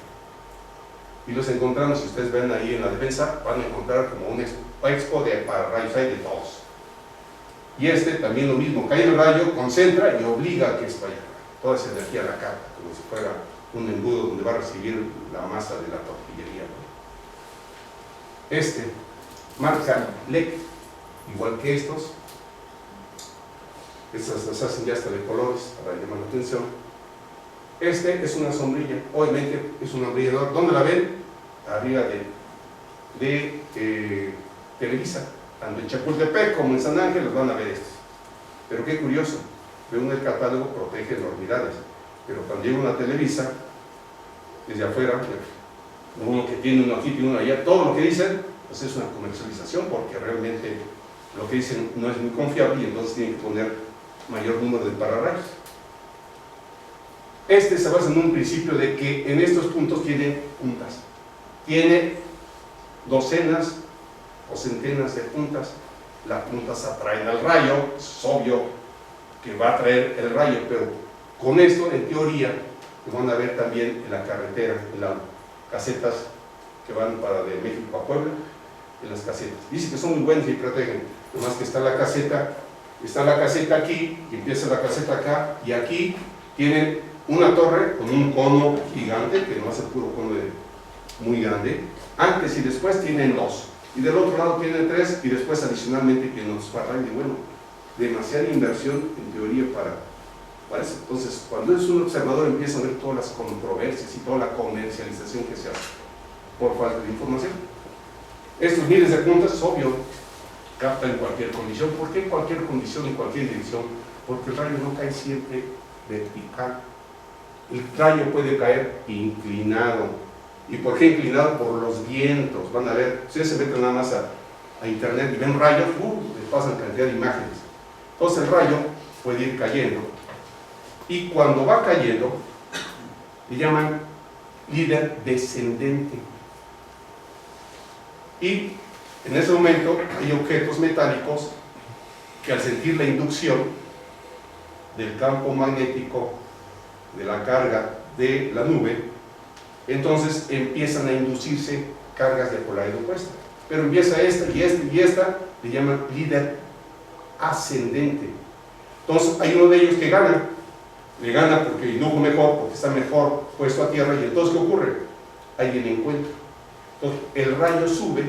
Y los encontramos, si ustedes ven ahí en la defensa, van a encontrar como un expo de pararrayos, hay de todos. Y este también lo mismo, cae el rayo, concentra y obliga a que esto vaya. Toda esa energía la capta, como si fuera un embudo donde va a recibir la masa de la tortillería, ¿no? Este marca LEC, igual que estos. Estas las hacen ya hasta de colores para llamar la atención. Este es una sombrilla, obviamente es un sombrilla. ¿Dónde la ven? Arriba de Televisa. Tanto en Chapultepec como en San Ángel los van a ver estos. Pero qué curioso, ven el catálogo protege enormidades, pero cuando llega una Televisa, desde afuera, uno que tiene uno aquí y uno allá, todo lo que dicen, pues es una comercialización, porque realmente lo que dicen no es muy confiable y entonces tienen que poner mayor número de pararrayos. Este se basa en un principio de que en estos puntos tiene puntas, tiene docenas o centenas de puntas. Las puntas atraen al rayo, es obvio que va a atraer el rayo, pero con esto, en teoría, lo van a ver también en la carretera, en las casetas que van para de México a Puebla, en las casetas. Dice que son muy buenas y protegen, nomás que está la caseta aquí, y empieza la caseta acá, y aquí tienen una torre con un cono gigante, que no hace puro cono muy grande. Antes y después tienen dos, y del otro lado tienen tres, y después adicionalmente tienen los parrayos. Y bueno, demasiada inversión en teoría para eso. Entonces, cuando es un observador, empieza a ver todas las controversias y toda la comercialización que se hace por falta de información. Estos miles de puntas, es obvio, capta en cualquier condición. ¿Por qué en cualquier condición, en cualquier dirección? Porque el rayo no cae siempre vertical. El rayo puede caer inclinado. ¿Y por qué inclinado? Por los vientos. Van a ver, ustedes se meten nada más a internet y ven rayos, les pasan cantidad de imágenes. Entonces el rayo puede ir cayendo, y cuando va cayendo le llaman líder descendente. Y en ese momento hay objetos metálicos que al sentir la inducción del campo magnético de la carga de la nube, entonces empiezan a inducirse cargas de polaridad opuesta. Pero empieza esta y esta y esta, le llaman líder ascendente. Entonces hay uno de ellos que gana, le gana porque indujo mejor, porque está mejor puesto a tierra, y entonces ¿qué ocurre? Hay el encuentro. Entonces el rayo sube,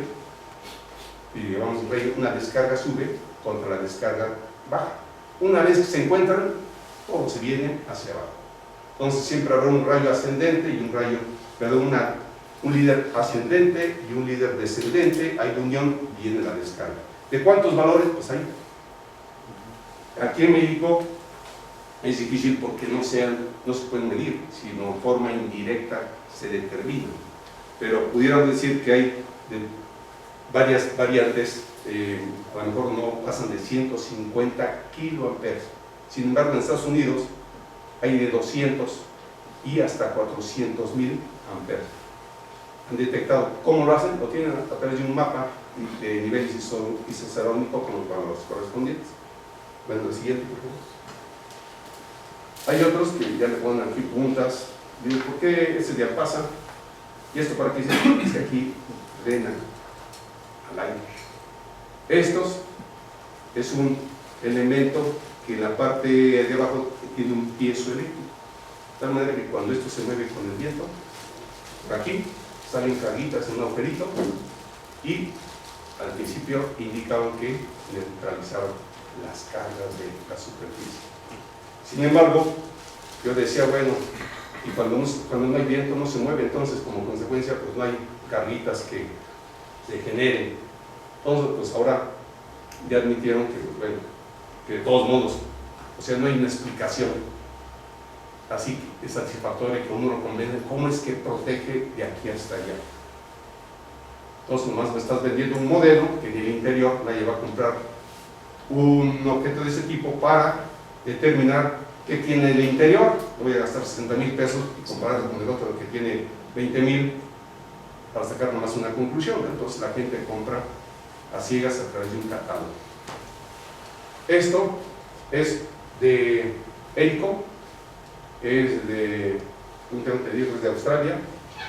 y digamos una descarga sube contra la descarga baja. Una vez que se encuentran, todo se viene hacia abajo. Entonces siempre habrá un rayo ascendente y un líder ascendente y un líder descendente. Hay la unión, viene la descarga. ¿De cuántos valores? Pues hay. Aquí en México es difícil porque no se pueden medir, sino de forma indirecta se determina. Pero pudiéramos decir que hay varias variantes, a lo mejor no pasan de 150 kiloamperes. Sin embargo, en Estados Unidos hay de 200 y hasta 400.000 amperes. Han detectado. ¿Cómo lo hacen? Lo tienen a través de un mapa de nivel isocerámico con los valores correspondientes. Bueno, el siguiente, por favor. Hay otros que ya le ponen aquí puntas. Digo, ¿por qué ese día pasa? ¿Y esto para qué es? Es que aquí drenan al aire. Estos es un elemento que en la parte de abajo tiene un piezoeléctrico, de tal manera que cuando esto se mueve con el viento, por aquí salen carguitas en un agujerito, y al principio indicaban que neutralizaban las cargas de la superficie. Sin embargo, yo decía, bueno, y cuando no hay viento no se mueve, entonces como consecuencia pues no hay carguitas que se generen. Entonces pues ahora ya admitieron que, pues, bueno, que de todos modos, o sea, no hay una explicación así satisfactoria que uno lo convence, cómo es que protege de aquí hasta allá. Entonces nomás me estás vendiendo un modelo que en el interior nadie va a comprar un objeto de ese tipo para determinar qué tiene el interior. Voy a gastar 60,000 pesos y compararlo con el otro que tiene 20,000 para sacar nomás una conclusión, ¿no? Entonces la gente compra a ciegas a través de un catálogo. Esto es de Erico, es de un tema que digo, es de Australia,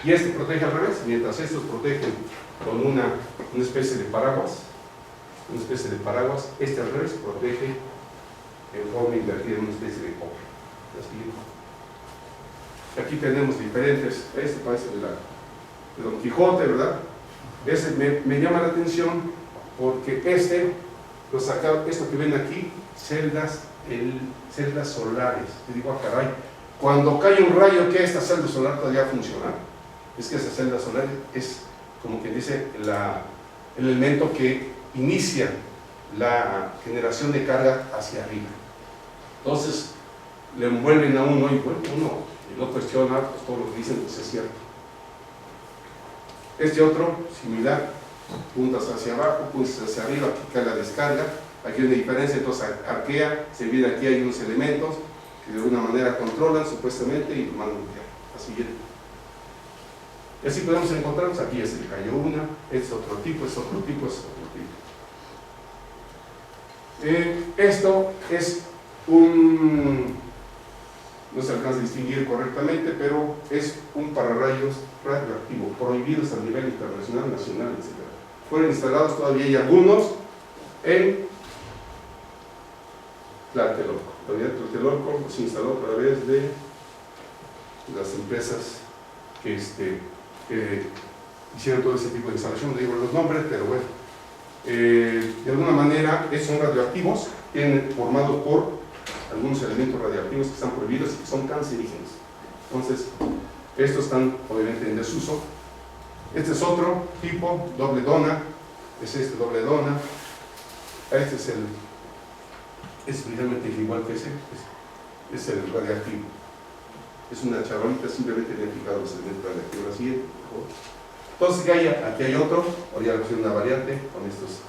y este protege al revés, mientras estos protegen con una especie de paraguas, este al revés protege en forma invertida, una especie de copa. Aquí tenemos diferentes, este parece de Don Quijote, ¿verdad? Ese me llama la atención porque esto que ven aquí, celdas solares. Yo digo, caray, cuando cae un rayo, ¿qué esta celda solar todavía funciona? Es que esa celda solar es, como que dice, el elemento que inicia la generación de carga hacia arriba. Entonces, le envuelven a uno y bueno, uno lo cuestiona, pues todo lo que dicen pues es cierto. Este otro, similar, puntas hacia abajo, puntas hacia arriba, aquí cae la descarga, aquí hay una diferencia, entonces arquea, se ve aquí hay unos elementos que de alguna manera controlan supuestamente y lo mandan a siguiente. Y así podemos encontrarnos, aquí ya se le cayó una, este es otro tipo, es otro tipo, es otro tipo. Esto es no se alcanza a distinguir correctamente, pero es un pararrayos radioactivo, prohibidos a nivel internacional, nacional, etc. Fueron instalados, todavía hay algunos en Tlatelolco. Todavía Tlatelolco se instaló a través de las empresas que hicieron todo ese tipo de instalación. No digo los nombres, pero bueno. De alguna manera, son radioactivos, tienen formado por algunos elementos radioactivos que están prohibidos y que son cancerígenos. Entonces, estos están obviamente en desuso. Este es otro tipo, doble dona, es doble dona. Este es precisamente igual que ese, es el radioactivo. Es una charolita simplemente identificada los elementos radioactivos. La siguiente, por favor. Entonces, aquí hay otro, voy a hacer una variante con estos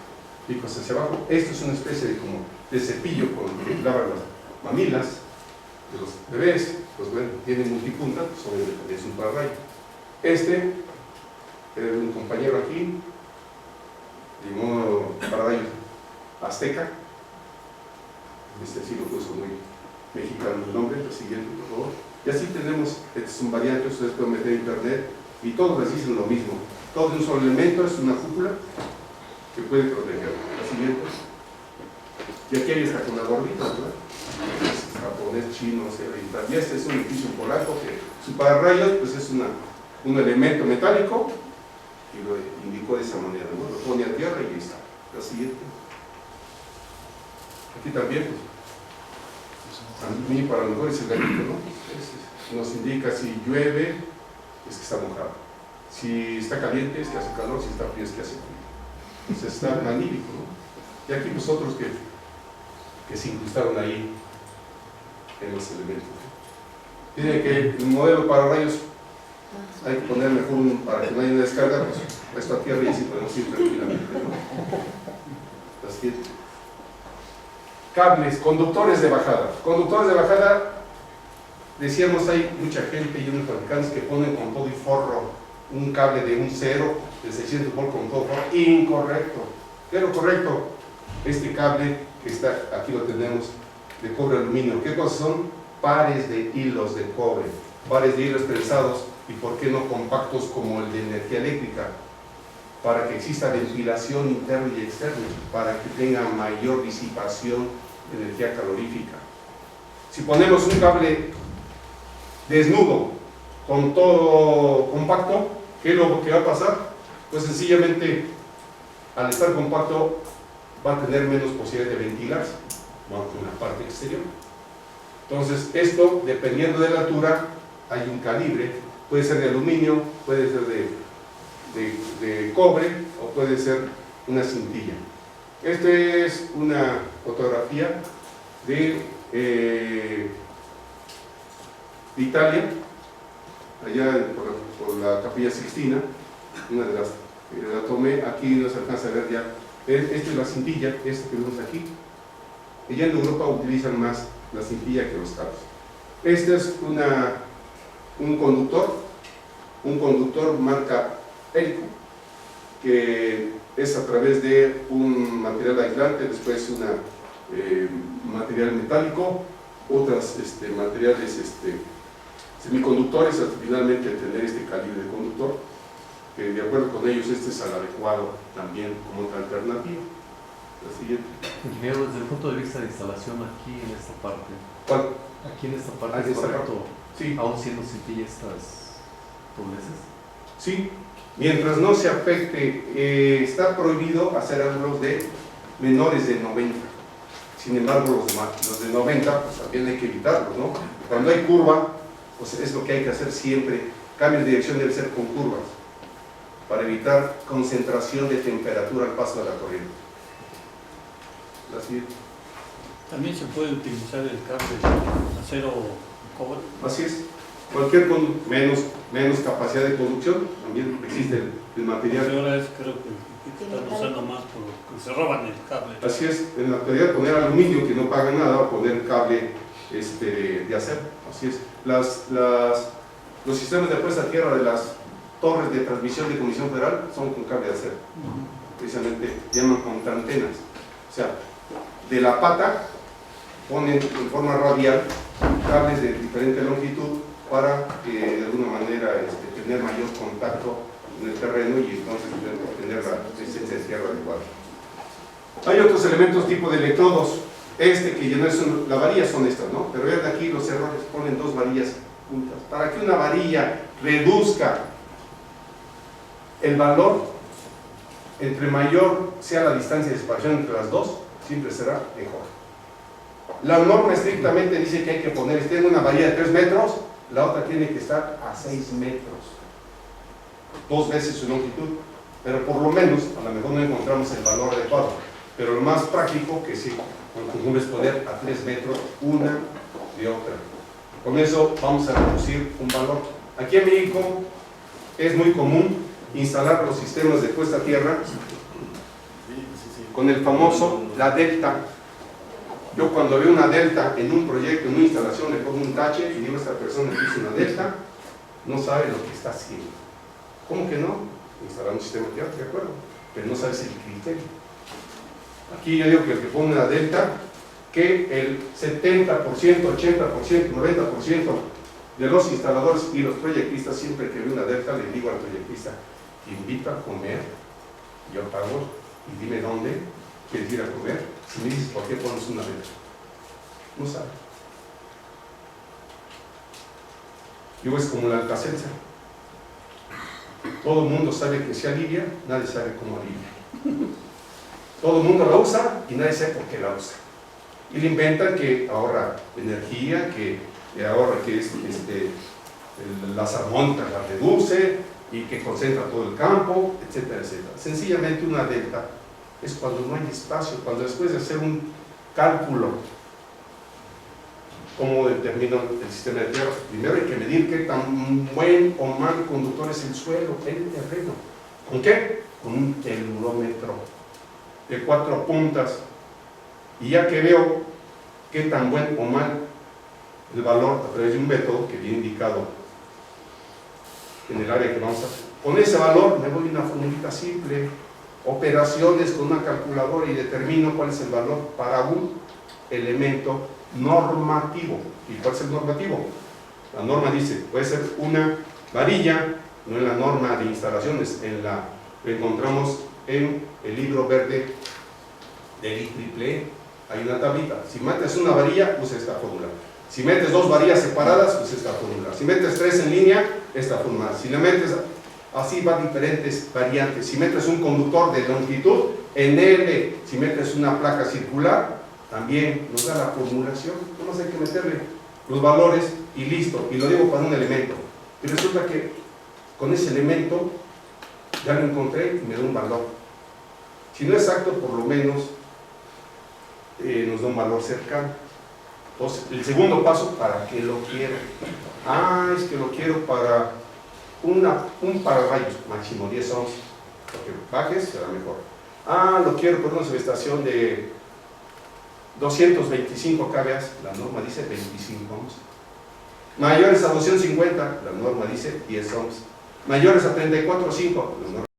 picos hacia abajo. Esto es una especie de cepillo con que lavan las mamilas de los bebés, pues bueno, tiene multipunta, pues es un pararrayo. Un compañero aquí, de modo pararrayo azteca, sí lo puso muy mexicano el nombre, el siguiente por favor. Y así tenemos, este es un variante, ustedes pueden meter en internet, y todos les dicen lo mismo. Todo de un solo elemento, es una cúpula que puede proteger. La siguiente. Y aquí hay esta con la gordita, ¿verdad? Es japonés, chino, oriental. Y este es un edificio polaco que su pararrayos pues es un elemento metálico y lo indicó de esa manera, ¿no? Lo pone a tierra y ahí está. La siguiente. Aquí también, pues, a mí para lo mejor es el gatito, ¿no? Nos indica si llueve, es que está mojado. Si está caliente, es que hace calor. Si está frío, es que hace frío. Entonces está magnífico, ¿no? Y aquí pues otros que se incrustaron ahí en los elementos. Tiene que el modelo para rayos hay que poner mejor para que no haya una descarga, pues puesto a tierra y así podemos ir tranquilamente, ¿no? Así. Cables, conductores de bajada. Conductores de bajada, decíamos, hay mucha gente y unos fabricantes que ponen con todo y forro un cable de un 0 de 600 volts con todo forro. Incorrecto. ¿Qué es lo correcto? Este cable que está, aquí lo tenemos, de cobre aluminio. ¿Qué cosas son? Pares de hilos de cobre, pares de hilos prensados, y por qué no compactos como el de energía eléctrica, para que exista ventilación interna y externa, para que tenga mayor disipación de energía calorífica. Si ponemos un cable desnudo con todo compacto, ¿qué es lo que va a pasar? Pues sencillamente, al estar compacto, va a tener menos posibilidad de ventilarse, bueno, en la parte exterior. Entonces, esto, dependiendo de la altura, hay un calibre, puede ser de aluminio, puede ser de cobre, o puede ser una cintilla. Esta es una fotografía de de Italia, allá por la Capilla Sixtina, una de las que la tomé, aquí no se alcanza a ver ya. Esta es la cintilla, esta que vemos aquí. Allá en Europa utilizan más la cintilla que los cabos. Este es un conductor marca Helico, que es a través de un material aislante, después un material metálico, otros materiales semiconductores, hasta finalmente tener este calibre de conductor, que de acuerdo con ellos este es el adecuado también como otra alternativa. La siguiente. Ingeniero, desde el punto de vista de instalación aquí en esta parte, ¿Cuál? aquí en esta parte Aquí es está. correcto, Sí. aún siendo cintilla estas dobleces. Sí, mientras no se afecte, está prohibido hacer ángulos de menores de 90. Sin embargo, los de 90, pues también hay que evitarlos, ¿no? Cuando hay curva, pues es lo que hay que hacer siempre. Cambio de dirección debe ser con curvas, para evitar concentración de temperatura al paso de la corriente. La siguiente. También se puede utilizar el cable acero cobre. Así es. Cualquier con menos capacidad de conducción, también existe el material. Y ahora es creo que están usando más porque se roban el cable. Así es, en la actualidad poner aluminio que no paga nada, o poner cable de acero. Así es. Los sistemas de puesta a tierra de las torres de transmisión de Comisión Federal son con cable de acero. Precisamente llaman con antenas. O sea, de la pata ponen en forma radial cables de diferente longitud para de alguna manera tener mayor contacto en el terreno y entonces obtener la resistencia de tierra adecuada. Hay otros elementos tipo de electrodos, que ya no es la varilla son estas, ¿no? Pero vean aquí los errores, ponen dos varillas juntas. Para que una varilla reduzca el valor, entre mayor sea la distancia de separación entre las dos, siempre será mejor. La norma estrictamente dice que hay que poner, si tiene una varilla de 3 metros, la otra tiene que estar a 6 metros, 2 veces su longitud, pero por lo menos, a lo mejor no encontramos el valor adecuado, pero lo más práctico que sí, es poner a 3 metros una de otra. Con eso vamos a reducir un valor. Aquí en México es muy común instalar los sistemas de puesta a tierra con el famoso, la delta. Yo cuando veo una delta en un proyecto, en una instalación, le pongo un tache y digo a esta persona que hizo una delta, no sabe lo que está haciendo. ¿Cómo que no? Instalar un sistema de tierra, de acuerdo, pero no sabes el criterio. Aquí yo digo que el que pone una delta, que el 70%, 80%, 90% de los instaladores y los proyectistas, siempre que veo una delta, le digo al proyectista, te invito a comer, yo pago, y dime dónde quieres ir a comer. Si me dices por qué pones una delta, no sabe. Digo, es como la alcacelsa. Todo el mundo sabe que se alivia, nadie sabe cómo alivia. Todo el mundo la usa y nadie sabe por qué la usa. Y le inventan que ahorra energía, que ahorra que las armónicas las reduce y que concentra todo el campo, etcétera, etcétera. Sencillamente una delta es cuando no hay espacio, cuando después de hacer un cálculo, cómo determino el sistema de tierra, primero hay que medir qué tan buen o mal conductor es el suelo, el terreno. ¿Con qué? Con un telurómetro de 4 puntas. Y ya que veo qué tan buen o mal el valor a través de un método que viene indicado en el área que vamos a... Con ese valor me voy a una formulita simple, operaciones con una calculadora y determino cuál es el valor para un elemento normativo. ¿Y cuál es el normativo? La norma dice, puede ser una varilla, no en la norma de instalaciones, lo encontramos en el libro verde del IEEE, hay una tablita. Si metes una varilla, usa esta fórmula. Si metes 2 varillas separadas, usa esta fórmula. Si metes 3 en línea, esta fórmula. Si le metes, así va diferentes variantes. Si metes un conductor de longitud, en L, si metes una placa circular, también nos da la formulación. Nomás hay que meterle los valores y listo. Y lo digo para un elemento. Y resulta que con ese elemento ya lo encontré y me da un valor. Si no es exacto, por lo menos nos da un valor cercano. Entonces, el segundo paso, ¿para qué lo quiero? Ah, es que lo quiero para un pararrayos, máximo 10 ohms, porque bajes será mejor. Ah, lo quiero por una subestación de 225 kVA, la norma dice 25 ohms. Mayores a 250, la norma dice 10 ohms. Mayores a 34,5, la norma